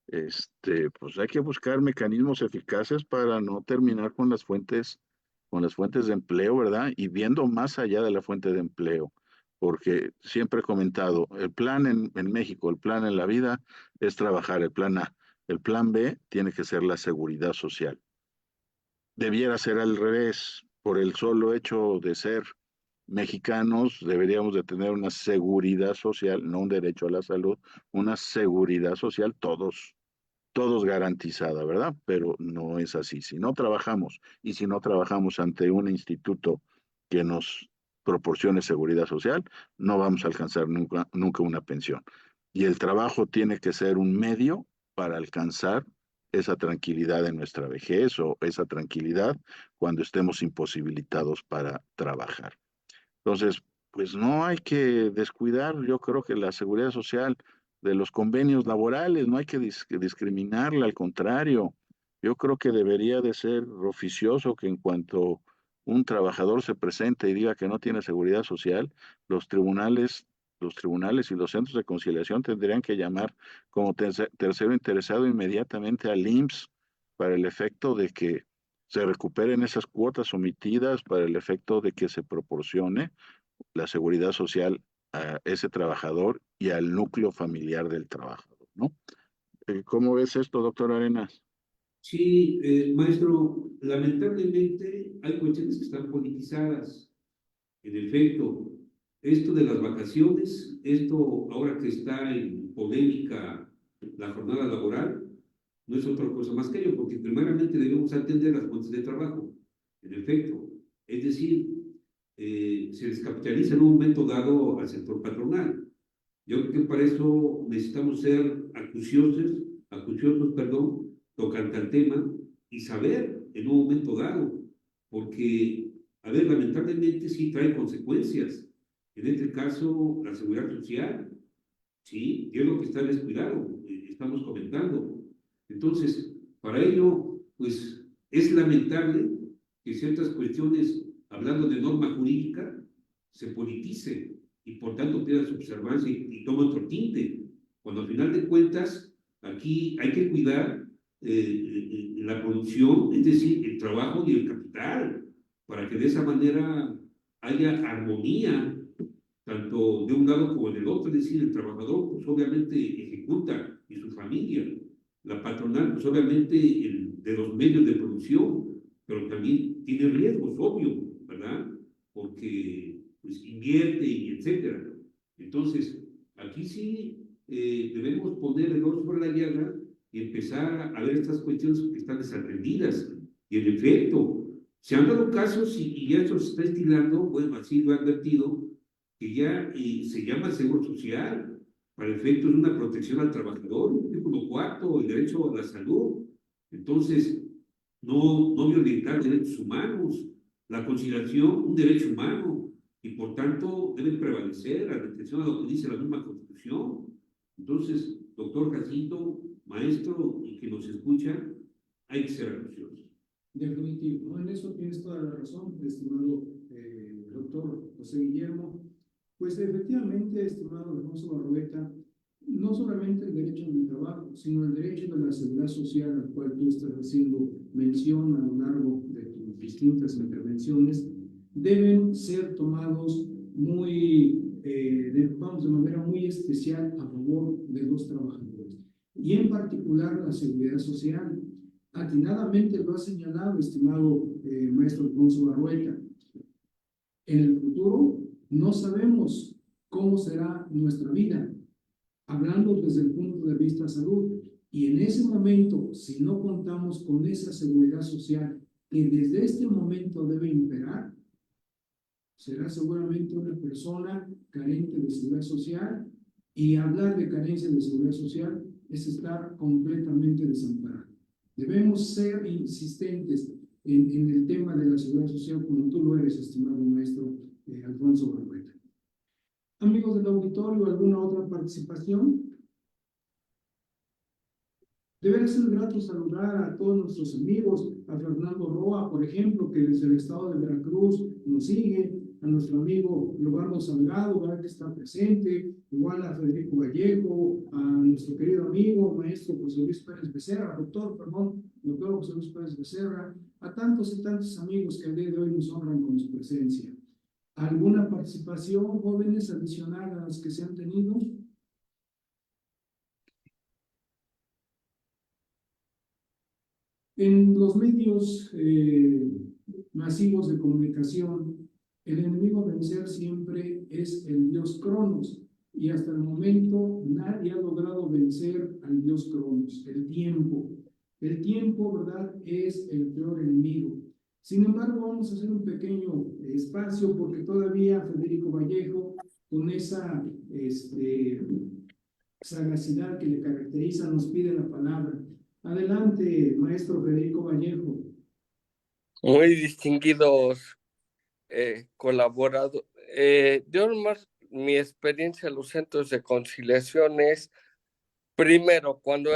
pues hay que buscar mecanismos eficaces para no terminar con las fuentes de empleo, ¿verdad? Y viendo más allá de la fuente de empleo, porque siempre he comentado, el plan en México, el plan en la vida es trabajar, el plan A. El plan B tiene que ser la seguridad social. Debiera ser al revés, por el solo hecho de ser mexicanos, deberíamos de tener una seguridad social, no un derecho a la salud, una seguridad social todos garantizada, ¿verdad? Pero no es así. Si no trabajamos y si no trabajamos ante un instituto que nos proporcione seguridad social, no vamos a alcanzar nunca una pensión. Y el trabajo tiene que ser un medio para alcanzar esa tranquilidad en nuestra vejez o esa tranquilidad cuando estemos imposibilitados para trabajar. Entonces, pues no hay que descuidar, yo creo que la seguridad social de los convenios laborales, no hay que discriminarla, al contrario, yo creo que debería de ser oficioso que en cuanto un trabajador se presente y diga que no tiene seguridad social, los tribunales y los centros de conciliación tendrían que llamar como tercero interesado inmediatamente al IMSS para el efecto de que se recuperen esas cuotas omitidas, para el efecto de que se proporcione la seguridad social a ese trabajador y al núcleo familiar del trabajador, ¿no? ¿Cómo ves esto, doctor Arenas? Sí, maestro, lamentablemente hay cuestiones que están politizadas. En efecto, esto de las vacaciones, esto ahora que está en polémica la jornada laboral, no es otra cosa más que ello, porque primeramente debemos atender las fuentes de trabajo. En efecto, es decir, se descapitaliza en un momento dado al sector patronal. Yo creo que para eso necesitamos ser acuciosos, perdón, tocante al tema y saber en un momento dado, porque, a ver, lamentablemente sí trae consecuencias. En este caso, la seguridad social, sí, y es lo que está descuidado, estamos comentando. Entonces, para ello, pues es lamentable que ciertas cuestiones, hablando de norma jurídica, se politicen y por tanto pierdan su observancia y tomen otro tinte. Cuando al final de cuentas, aquí hay que cuidar la producción, es decir, el trabajo y el capital, para que de esa manera haya armonía tanto de un lado como del otro, es decir, el trabajador pues obviamente ejecuta y su familia, la patronal pues obviamente de los medios de producción, pero también tiene riesgos, obvio, ¿verdad? Porque pues invierte y etcétera. Entonces, aquí sí debemos poner el ojo sobre la llaga y empezar a ver estas cuestiones que están desatendidas. Y en efecto, se han dado casos y ya eso se está estilando, bueno, así lo he advertido, que ya se llama seguro social, para efectos de una protección al trabajador, el artículo 4, el derecho a la salud. Entonces, no violentar derechos humanos, la conciliación, un derecho humano, y por tanto debe prevalecer la retención a lo que dice la misma Constitución. Entonces, doctor Jacinto, maestro y que nos escucha, hay que ser acuciosos. Definitivo, ¿no? En eso tienes toda la razón, estimado doctor José Guillermo. Pues efectivamente, estimado Alfonso Barrueta, no solamente el derecho del trabajo, sino el derecho de la seguridad social al cual tú estás haciendo mención a lo largo de tus distintas intervenciones, deben ser tomados de manera muy especial a favor de los trabajadores. Y en particular la seguridad social. Atinadamente lo ha señalado, estimado maestro Alfonso Barrueta. En el futuro no sabemos cómo será nuestra vida, hablando desde el punto de vista salud. Y en ese momento, si no contamos con esa seguridad social que desde este momento debe imperar, será seguramente una persona carente de seguridad social, y hablar de carencia de seguridad social es estar completamente desamparado. Debemos ser insistentes en el tema de la seguridad social, como tú lo eres, estimado maestro Alfonso Barrueta. Amigos del auditorio, ¿alguna otra participación? Debe ser grato saludar a todos nuestros amigos, a Fernando Roa, por ejemplo, que desde el estado de Veracruz nos sigue, a nuestro amigo Leobardo Salgado, que está presente, igual a Federico Vallejo, a nuestro querido amigo, maestro José Luis Pérez Becerra, doctor José Luis Pérez Becerra, a tantos y tantos amigos que el día de hoy nos honran con su presencia. ¿Alguna participación, jóvenes, adicional a las que se han tenido? En los medios masivos de comunicación, el enemigo a vencer siempre es el dios Cronos, y hasta el momento nadie ha logrado vencer al dios Cronos, el tiempo. El tiempo, ¿verdad?, es el peor enemigo. Sin embargo, vamos a hacer un pequeño espacio porque todavía Federico Vallejo, con esa sagacidad que le caracteriza, nos pide la palabra. Adelante, maestro Federico Vallejo. Muy distinguidos colaboradores. Yo nomás, mi experiencia en los centros de conciliación es, primero, cuando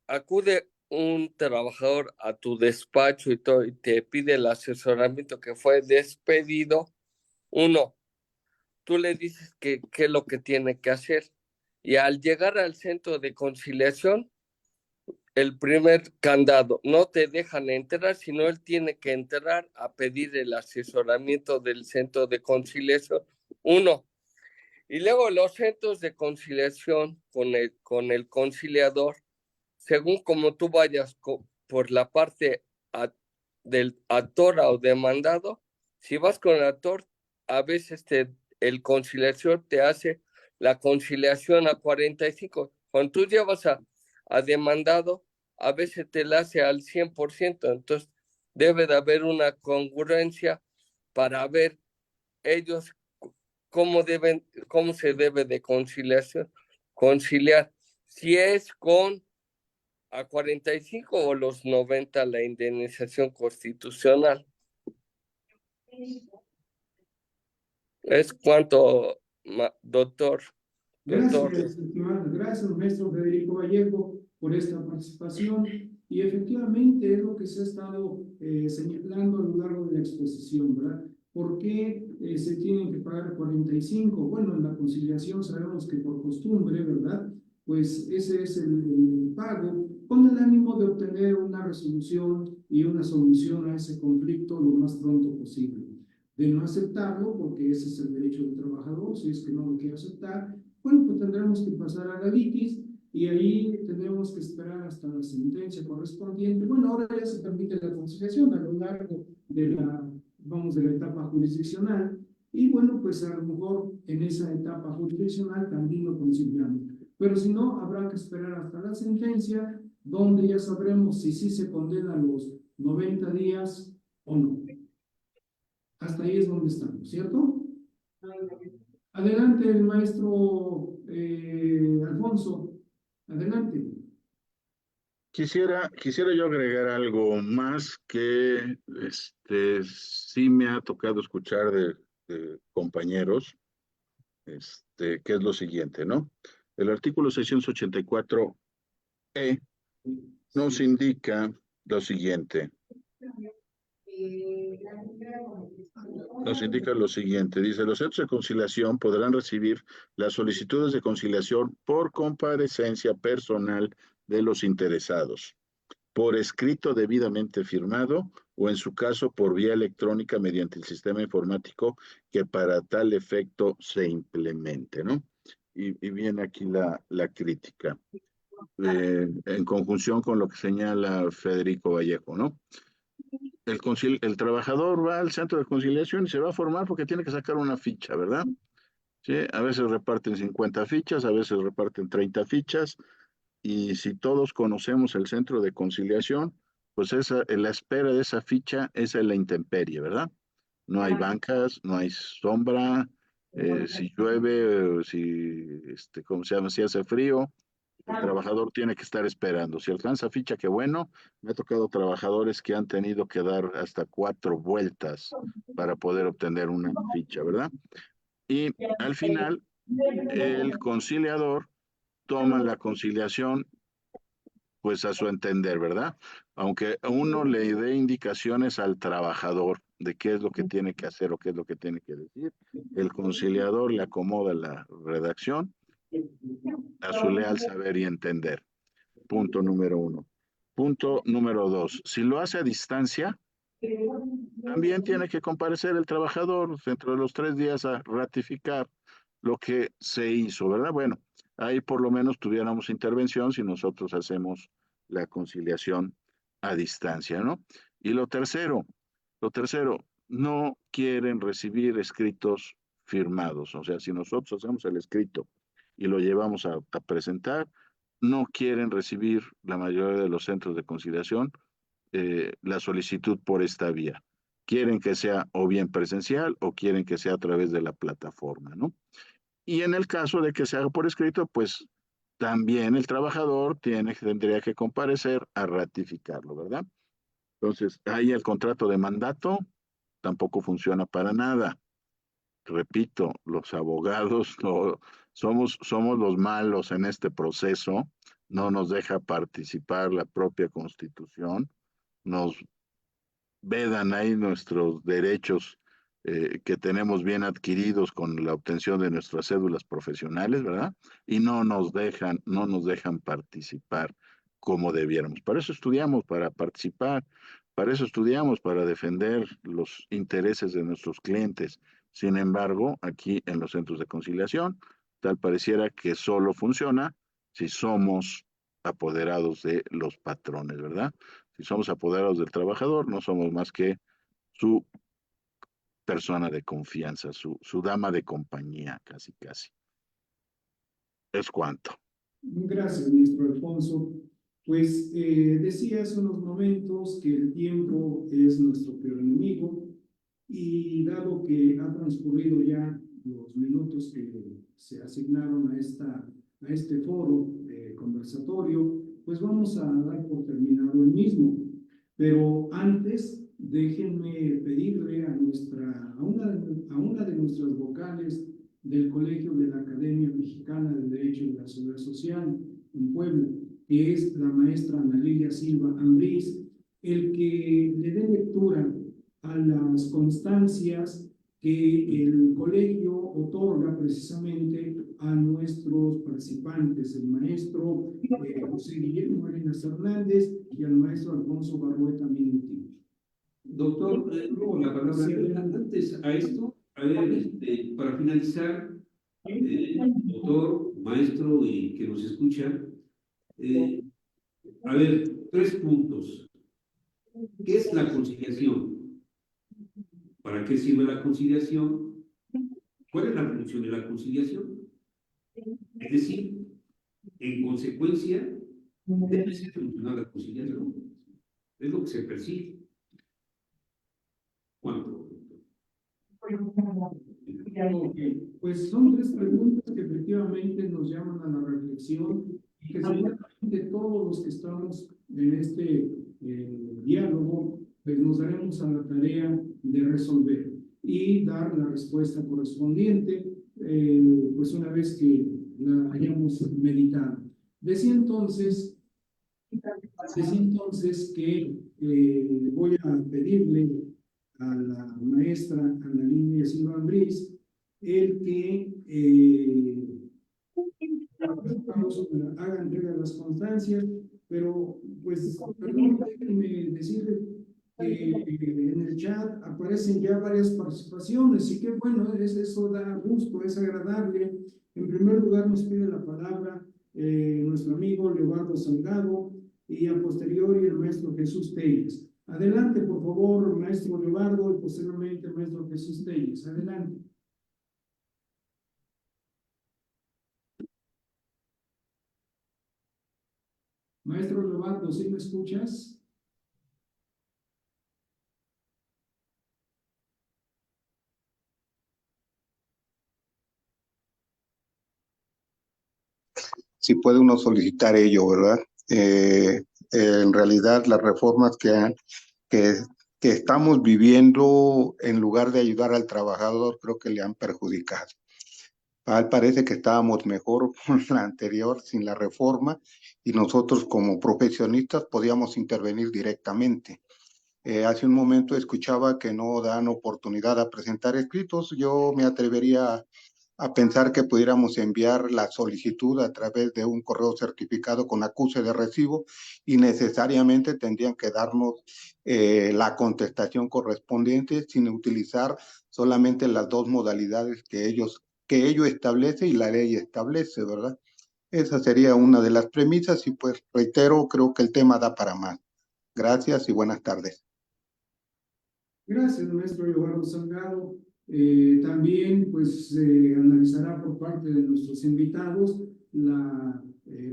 acude un trabajador a tu despacho y todo, y te pide el asesoramiento que fue despedido, uno, tú le dices qué es lo que tiene que hacer. Y al llegar al centro de conciliación, el primer candado, no te dejan entrar, sino él tiene que entrar a pedir el asesoramiento del centro de conciliación. Uno. Y luego los centros de conciliación con el conciliador, según como tú vayas por la parte del actor o demandado, si vas con el actor, a veces el conciliador te hace la conciliación a 45. Cuando tú llevas a demandado, a veces te la hace al 100%. Entonces, debe de haber una congruencia para ver ellos cómo se debe de conciliar. Si es con a 45 o los 90 la indemnización constitucional. ¿Es cuánto, doctor? Gracias, estimado. Gracias, maestro Federico Vallejo, por esta participación. Y efectivamente es lo que se ha estado señalando a lo largo de la exposición, ¿verdad? ¿Por qué se tienen que pagar 45? Bueno, en la conciliación sabemos que por costumbre, ¿verdad?, pues ese es el pago, con el ánimo de obtener una resolución y una solución a ese conflicto lo más pronto posible. De no aceptarlo, porque ese es el derecho del trabajador, si es que no lo quiere aceptar, bueno, pues tendremos que pasar a la litis y ahí tendremos que esperar hasta la sentencia correspondiente. Bueno, ahora ya se permite la conciliación a lo largo de la etapa jurisdiccional, y bueno, pues a lo mejor en esa etapa jurisdiccional también lo conciliamos. Pero si no, habrá que esperar hasta la sentencia, donde ya sabremos si sí se condena los 90 días o no. Hasta ahí es donde estamos, ¿cierto? Adelante, el maestro Alfonso. Adelante. Quisiera yo agregar algo más que sí me ha tocado escuchar de compañeros, que es lo siguiente, ¿no? El artículo 684E nos indica lo siguiente. Nos indica lo siguiente, dice, los centros de conciliación podrán recibir las solicitudes de conciliación por comparecencia personal de los interesados, por escrito debidamente firmado o en su caso por vía electrónica mediante el sistema informático que para tal efecto se implemente, ¿no? Y viene aquí la crítica, en conjunción con lo que señala Federico Vallejo, ¿no? El trabajador va al centro de conciliación y se va a formar porque tiene que sacar una ficha, ¿verdad? Sí, a veces reparten 50 fichas, a veces reparten 30 fichas, y si todos conocemos el centro de conciliación, pues en la espera de esa ficha es en la intemperie, ¿verdad? No hay bancas, no hay sombra, si llueve, ¿cómo se llama? Si hace frío, el trabajador tiene que estar esperando. Si alcanza ficha, qué bueno. Me ha tocado trabajadores que han tenido que dar hasta 4 vueltas para poder obtener una ficha, ¿verdad? Y al final, el conciliador toma la conciliación pues a su entender, ¿verdad? Aunque uno le dé indicaciones al trabajador de qué es lo que tiene que hacer o qué es lo que tiene que decir, el conciliador le acomoda la redacción a su leal saber y entender. Punto número 1. Punto número 2. Si lo hace a distancia, también tiene que comparecer el trabajador dentro de los 3 días a ratificar lo que se hizo, ¿verdad? Bueno, ahí por lo menos tuviéramos intervención si nosotros hacemos la conciliación a distancia, ¿no? Y lo tercero, no quieren recibir escritos firmados. O sea, si nosotros hacemos el escrito y lo llevamos a presentar, no quieren recibir la mayoría de los centros de conciliación la solicitud por esta vía. Quieren que sea o bien presencial o quieren que sea a través de la plataforma, ¿no? Y en el caso de que se haga por escrito, pues también el trabajador tendría que comparecer a ratificarlo, ¿verdad? Entonces, ahí el contrato de mandato tampoco funciona para nada. Repito, los abogados no, somos los malos en este proceso, no nos deja participar la propia Constitución, nos vedan ahí nuestros derechos que tenemos bien adquiridos con la obtención de nuestras cédulas profesionales, ¿verdad? Y no nos dejan participar como debiéramos. Para eso estudiamos, para participar, para eso estudiamos, para defender los intereses de nuestros clientes. Sin embargo, aquí en los centros de conciliación, tal pareciera que solo funciona si somos apoderados de los patrones, ¿verdad? Si somos apoderados del trabajador, no somos más que su persona de confianza, su dama de compañía, casi, casi. Es cuanto. Gracias, ministro Alfonso. Pues decía hace unos momentos que el tiempo es nuestro peor enemigo y dado que ha transcurrido ya los minutos que se asignaron a este foro conversatorio, pues vamos a dar por terminado el mismo. Pero antes, déjenme pedirle a una de nuestras vocales del Colegio de la Academia Mexicana del Derecho de la Seguridad Social en Puebla, que es la maestra Ana Lilia Silva Ambriz, el que le dé lectura a las constancias que el colegio otorga precisamente a nuestros participantes, el maestro José Guillermo Arenas Hernández y al maestro Alfonso Barrueta Minuti. Doctor, luego la palabra. Antes a esto, a ver, para finalizar, doctor, maestro y que nos escucha, a ver, 3 puntos. ¿Qué es la conciliación? ¿Para qué sirve la conciliación? ¿Cuál es la función de la conciliación? Es decir, en consecuencia, debe ser funcional la conciliación. Es lo que se persigue. ¿Cuánto? Okay. Pues son 3 preguntas que efectivamente nos llaman a la reflexión y que seguramente todos los que estamos en este diálogo, pues nos daremos a la tarea de resolver y dar la respuesta correspondiente, pues una vez que la hayamos meditado. Decía entonces Es entonces que voy a pedirle a la maestra Ana Lilia Silva Ambriz el que haga entrega de las constancias, pero pues perdón, déjenme decirle que en el chat aparecen ya varias participaciones y qué bueno, eso da gusto, es agradable. En primer lugar nos pide la palabra nuestro amigo Leobardo Salgado y a posteriori el maestro Jesús Telles. Adelante, por favor, maestro Leobardo y posteriormente maestro Jesús Telles. Adelante. Maestro Leobardo, ¿sí me escuchas? Si puede uno solicitar ello, ¿verdad? En realidad las reformas que, que estamos viviendo, en lugar de ayudar al trabajador, creo que le han perjudicado. Parece que estábamos mejor con la anterior, sin la reforma, y nosotros como profesionistas podíamos intervenir directamente. Hace un momento escuchaba que no dan oportunidad a presentar escritos. Yo me atrevería a pensar que pudiéramos enviar la solicitud a través de un correo certificado con acuse de recibo y necesariamente tendrían que darnos la contestación correspondiente sin utilizar solamente las dos modalidades que ello establece y la ley establece, ¿verdad? Esa sería una de las premisas y pues reitero, creo que el tema da para más. Gracias y buenas tardes. Gracias, maestro Leobardo Salgado. También, pues, analizará por parte de nuestros invitados la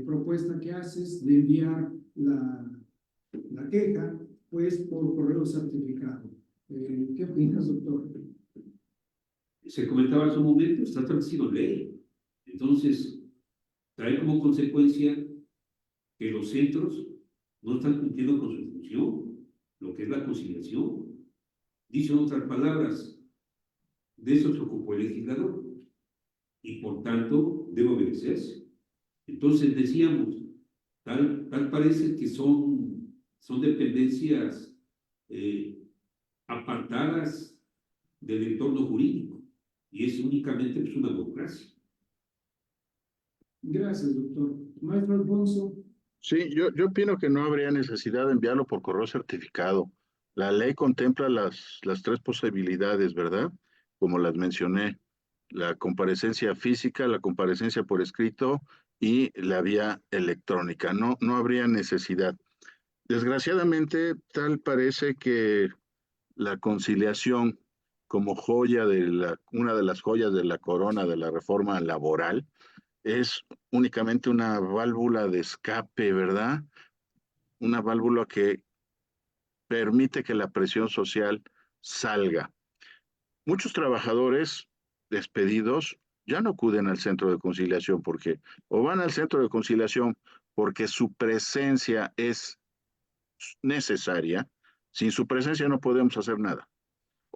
propuesta que haces de enviar la queja, pues, por correo certificado. ¿Qué opinas, doctor? Se comentaba hace un momento, está establecido en ley. Entonces, trae como consecuencia que los centros no están cumpliendo con su función, lo que es la conciliación. Dicho en otras palabras, de eso se ocupó el legislador y por tanto debe obedecerse. Entonces decíamos, tal parece que son dependencias apartadas del entorno jurídico y es únicamente pues, una burocracia. Gracias, doctor. Maestro Alfonso. Sí, yo opino que no habría necesidad de enviarlo por correo certificado. La ley contempla las tres posibilidades, ¿verdad? Como las mencioné, la comparecencia física, la comparecencia por escrito y la vía electrónica. No habría necesidad. Desgraciadamente, tal parece que la conciliación como una de las joyas de la corona de la reforma laboral es únicamente una válvula de escape, ¿verdad? Una válvula que permite que la presión social salga. Muchos trabajadores despedidos ya no acuden al centro de conciliación porque o van al centro de conciliación porque su presencia es necesaria. Sin su presencia no podemos hacer nada.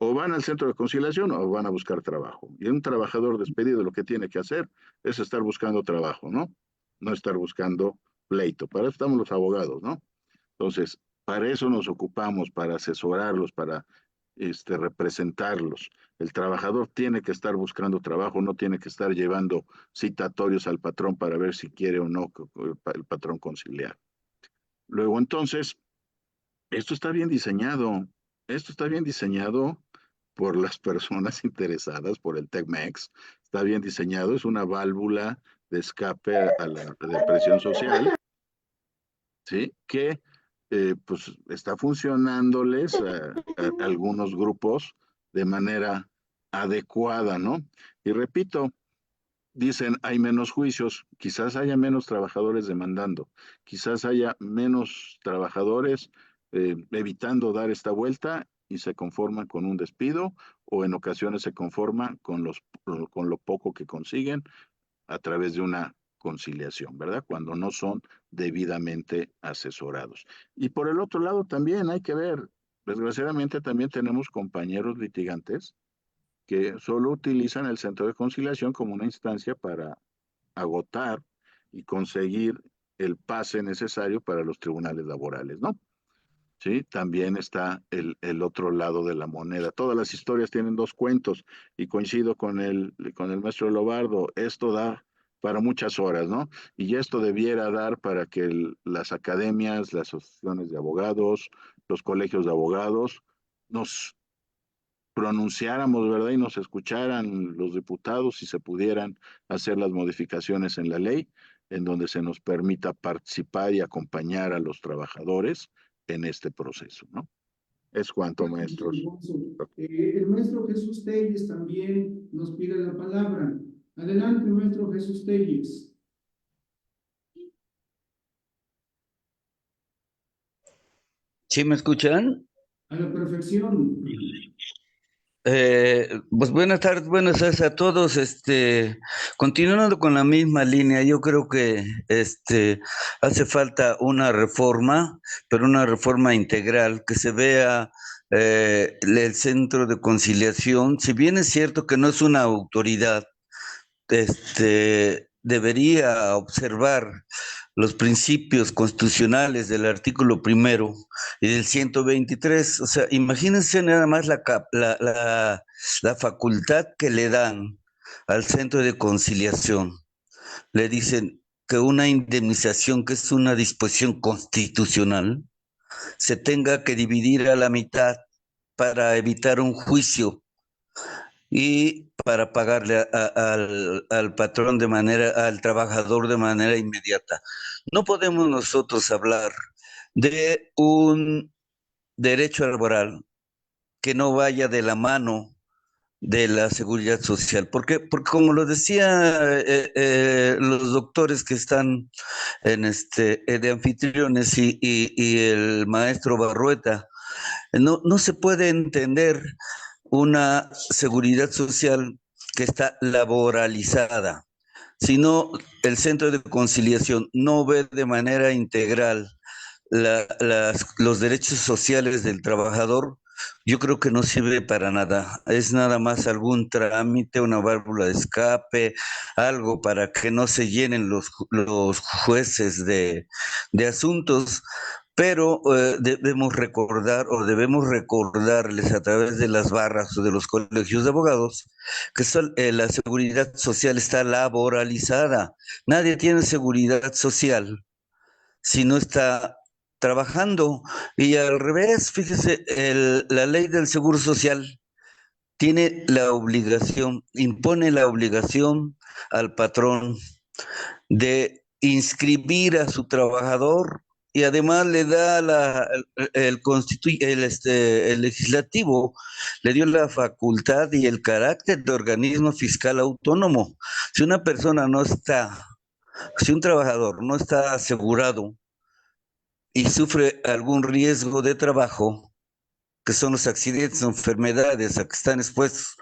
O van al centro de conciliación o van a buscar trabajo. Y un trabajador despedido lo que tiene que hacer es estar buscando trabajo, ¿no? No estar buscando pleito. Para eso estamos los abogados, ¿no? Entonces, para eso nos ocupamos, para asesorarlos, para representarlos. El trabajador tiene que estar buscando trabajo, no tiene que estar llevando citatorios al patrón para ver si quiere o no el patrón conciliar. Luego, entonces, esto está bien diseñado. Esto está bien diseñado por las personas interesadas, por el TECMEX. Está bien diseñado, es una válvula de escape a la depresión social, ¿sí? Que pues está funcionándoles a algunos grupos de manera adecuada, ¿no? Y repito, dicen hay menos juicios, quizás haya menos trabajadores demandando, quizás haya menos trabajadores evitando dar esta vuelta y se conforman con un despido o en ocasiones se conforman con lo poco que consiguen a través de una conciliación, ¿verdad? Cuando no son debidamente asesorados. Y por el otro lado también hay que ver, desgraciadamente también tenemos compañeros litigantes que solo utilizan el centro de conciliación como una instancia para agotar y conseguir el pase necesario para los tribunales laborales, ¿no? Sí, también está el otro lado de la moneda. Todas las historias tienen dos cuentos y coincido con el maestro Lobardo. Esto da para muchas horas, ¿no? Y esto debiera dar para que las academias, las asociaciones de abogados, los colegios de abogados, nos pronunciáramos, ¿verdad? Y nos escucharan los diputados y se pudieran hacer las modificaciones en la ley en donde se nos permita participar y acompañar a los trabajadores en este proceso, ¿no? Es cuanto, maestros. El maestro Jesús Telles también nos pide la palabra. Adelante, maestro Jesús Telles. ¿Sí me escuchan? A la perfección. Pues buenas tardes a todos. Continuando con la misma línea, yo creo que hace falta una reforma, pero una reforma integral, que se vea el centro de conciliación. Si bien es cierto que no es una autoridad, debería observar los principios constitucionales del artículo 1 y del 123. O sea, imagínense nada más la facultad que le dan al centro de conciliación. Le dicen que una indemnización, que es una disposición constitucional, se tenga que dividir a la mitad para evitar un juicio y para pagarle al patrón al trabajador de manera inmediata. No podemos nosotros hablar de un derecho laboral que no vaya de la mano de la seguridad social. ¿Por qué? Porque como lo decía los doctores que están de anfitriones y el maestro Barrueta, no se puede entender una seguridad social que está laboralizada. Si no, el centro de conciliación no ve de manera integral los derechos sociales del trabajador, yo creo que no sirve para nada. Es nada más algún trámite, una válvula de escape, algo para que no se llenen los jueces de asuntos. Pero debemos recordarles a través de las barras o de los colegios de abogados que la seguridad social está laboralizada. Nadie tiene seguridad social si no está trabajando. Y al revés, fíjese, la ley del Seguro Social tiene la obligación, impone la obligación al patrón de inscribir a su trabajador y además le da el legislativo le dio la facultad y el carácter de organismo fiscal autónomo. Si una persona si un trabajador no está asegurado y sufre algún riesgo de trabajo, que son los accidentes o enfermedades a que están expuestos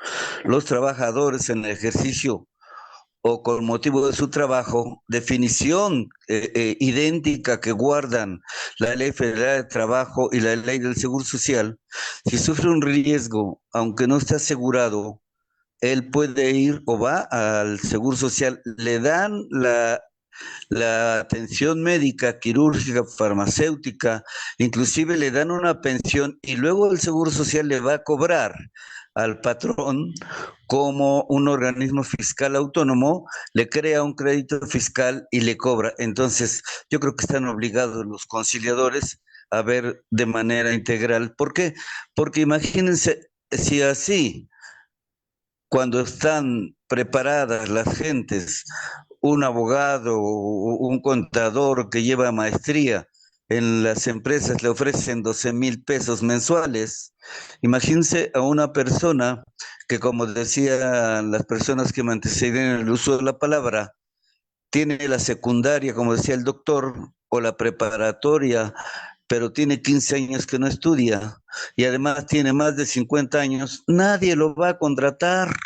los trabajadores en el ejercicio o con motivo de su trabajo, definición idéntica que guardan la Ley Federal de Trabajo y la Ley del Seguro Social, si sufre un riesgo, aunque no esté asegurado, él puede ir o va al Seguro Social, le dan la atención médica, quirúrgica, farmacéutica, inclusive le dan una pensión y luego el Seguro Social le va a cobrar al patrón como un organismo fiscal autónomo, le crea un crédito fiscal y le cobra. Entonces, yo creo que están obligados los conciliadores a ver de manera integral. ¿Por qué? Porque imagínense si así, cuando están preparadas las gentes, un abogado o un contador que lleva maestría en las empresas le ofrecen 12,000 pesos mensuales. Imagínense a una persona que, como decían las personas que me antecedieron en el uso de la palabra, tiene la secundaria, como decía el doctor, o la preparatoria, pero tiene 15 años que no estudia y además tiene más de 50 años, nadie lo va a contratar,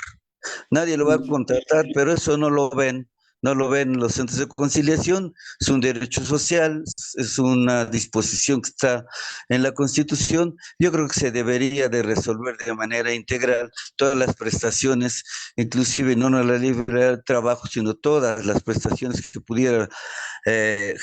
pero eso no lo ven. no lo ven los centros de conciliación, es un derecho social, es una disposición que está en la Constitución. Yo creo que se debería de resolver de manera integral todas las prestaciones, inclusive no la libre de trabajo, sino todas las prestaciones que pudiera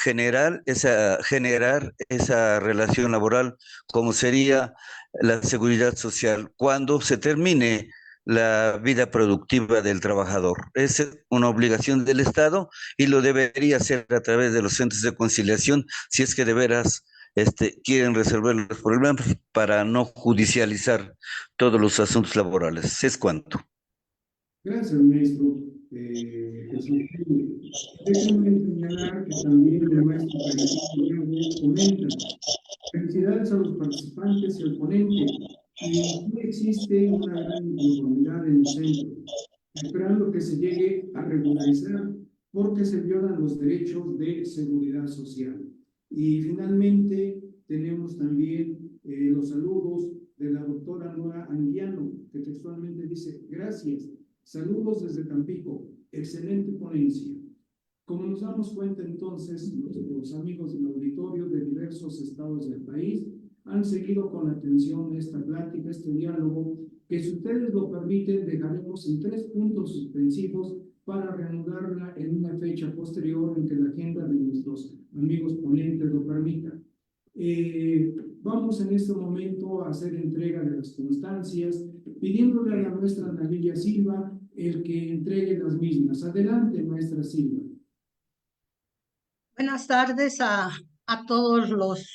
generar esa relación laboral, como sería la seguridad social, cuando se termine la vida productiva del trabajador. Es una obligación del Estado y lo debería hacer a través de los centros de conciliación, si es que de veras quieren resolver los problemas para no judicializar todos los asuntos laborales. Es cuanto. Gracias, maestro Jesús. Déjenme señalar que también el maestro Federico comenta: felicidades a los participantes y al ponente. Y sí existe una gran inconformidad en el centro, esperando que se llegue a regularizar porque se violan los derechos de seguridad social. Y finalmente tenemos también los saludos de la doctora Nora Anguiano, que textualmente dice: gracias, saludos desde Tampico, excelente ponencia. Como nos damos cuenta entonces, los amigos del auditorio de diversos estados del país han seguido con atención esta plática, este diálogo, que si ustedes lo permiten dejaremos en 3 puntos suspensivos para reanudarla en una fecha posterior en que la agenda de nuestros amigos ponentes lo permita. Vamos en este momento a hacer entrega de las constancias, pidiéndole a la maestra Ana Lilia Silva el que entregue las mismas. Adelante, maestra Silva. Buenas tardes a todos los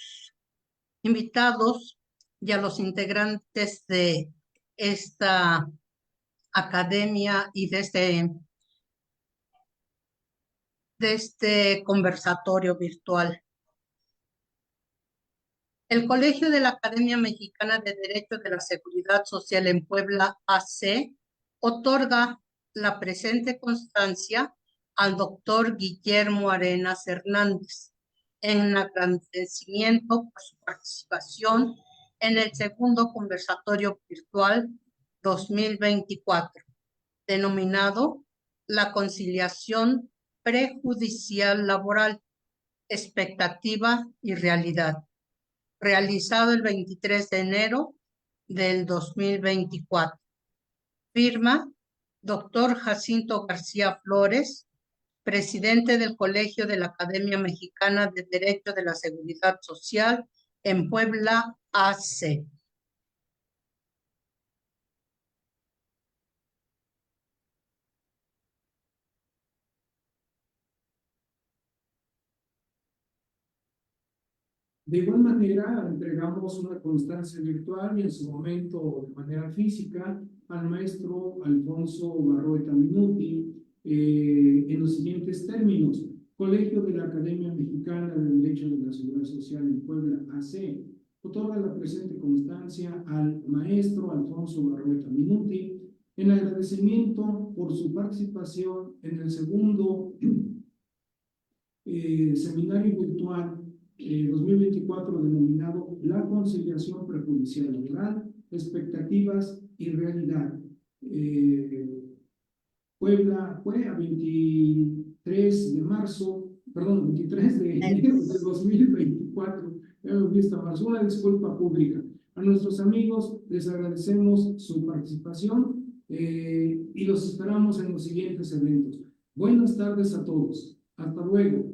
invitados y a los integrantes de esta academia y de este conversatorio virtual. El Colegio de la Academia Mexicana de Derecho de la Seguridad Social en Puebla, AC, otorga la presente constancia al doctor Guillermo Arenas Hernández en agradecimiento por su participación en el segundo conversatorio virtual 2024, denominado La conciliación prejudicial laboral, expectativa y realidad, realizado el 23 de enero del 2024. Firma doctor Jacinto García Flores, presidente del Colegio de la Academia Mexicana de Derecho de la Seguridad Social en Puebla, AC. De igual manera, entregamos una constancia virtual y en su momento de manera física al maestro Alfonso Barroeta Minuti en los siguientes términos. Colegio de la Academia Mexicana de Derecho de la Seguridad Social en Puebla, AC, otorga la presente constancia al maestro Alfonso Barroeta Minuti en agradecimiento por su participación en el segundo seminario virtual 2024 denominado La conciliación prejudicial laboral, expectativas y realidad. Puebla fue a 23 de marzo, perdón, 23 de enero de 2024. Hemos visto marzo, una disculpa pública. A nuestros amigos les agradecemos su participación y los esperamos en los siguientes eventos. Buenas tardes a todos. Hasta luego.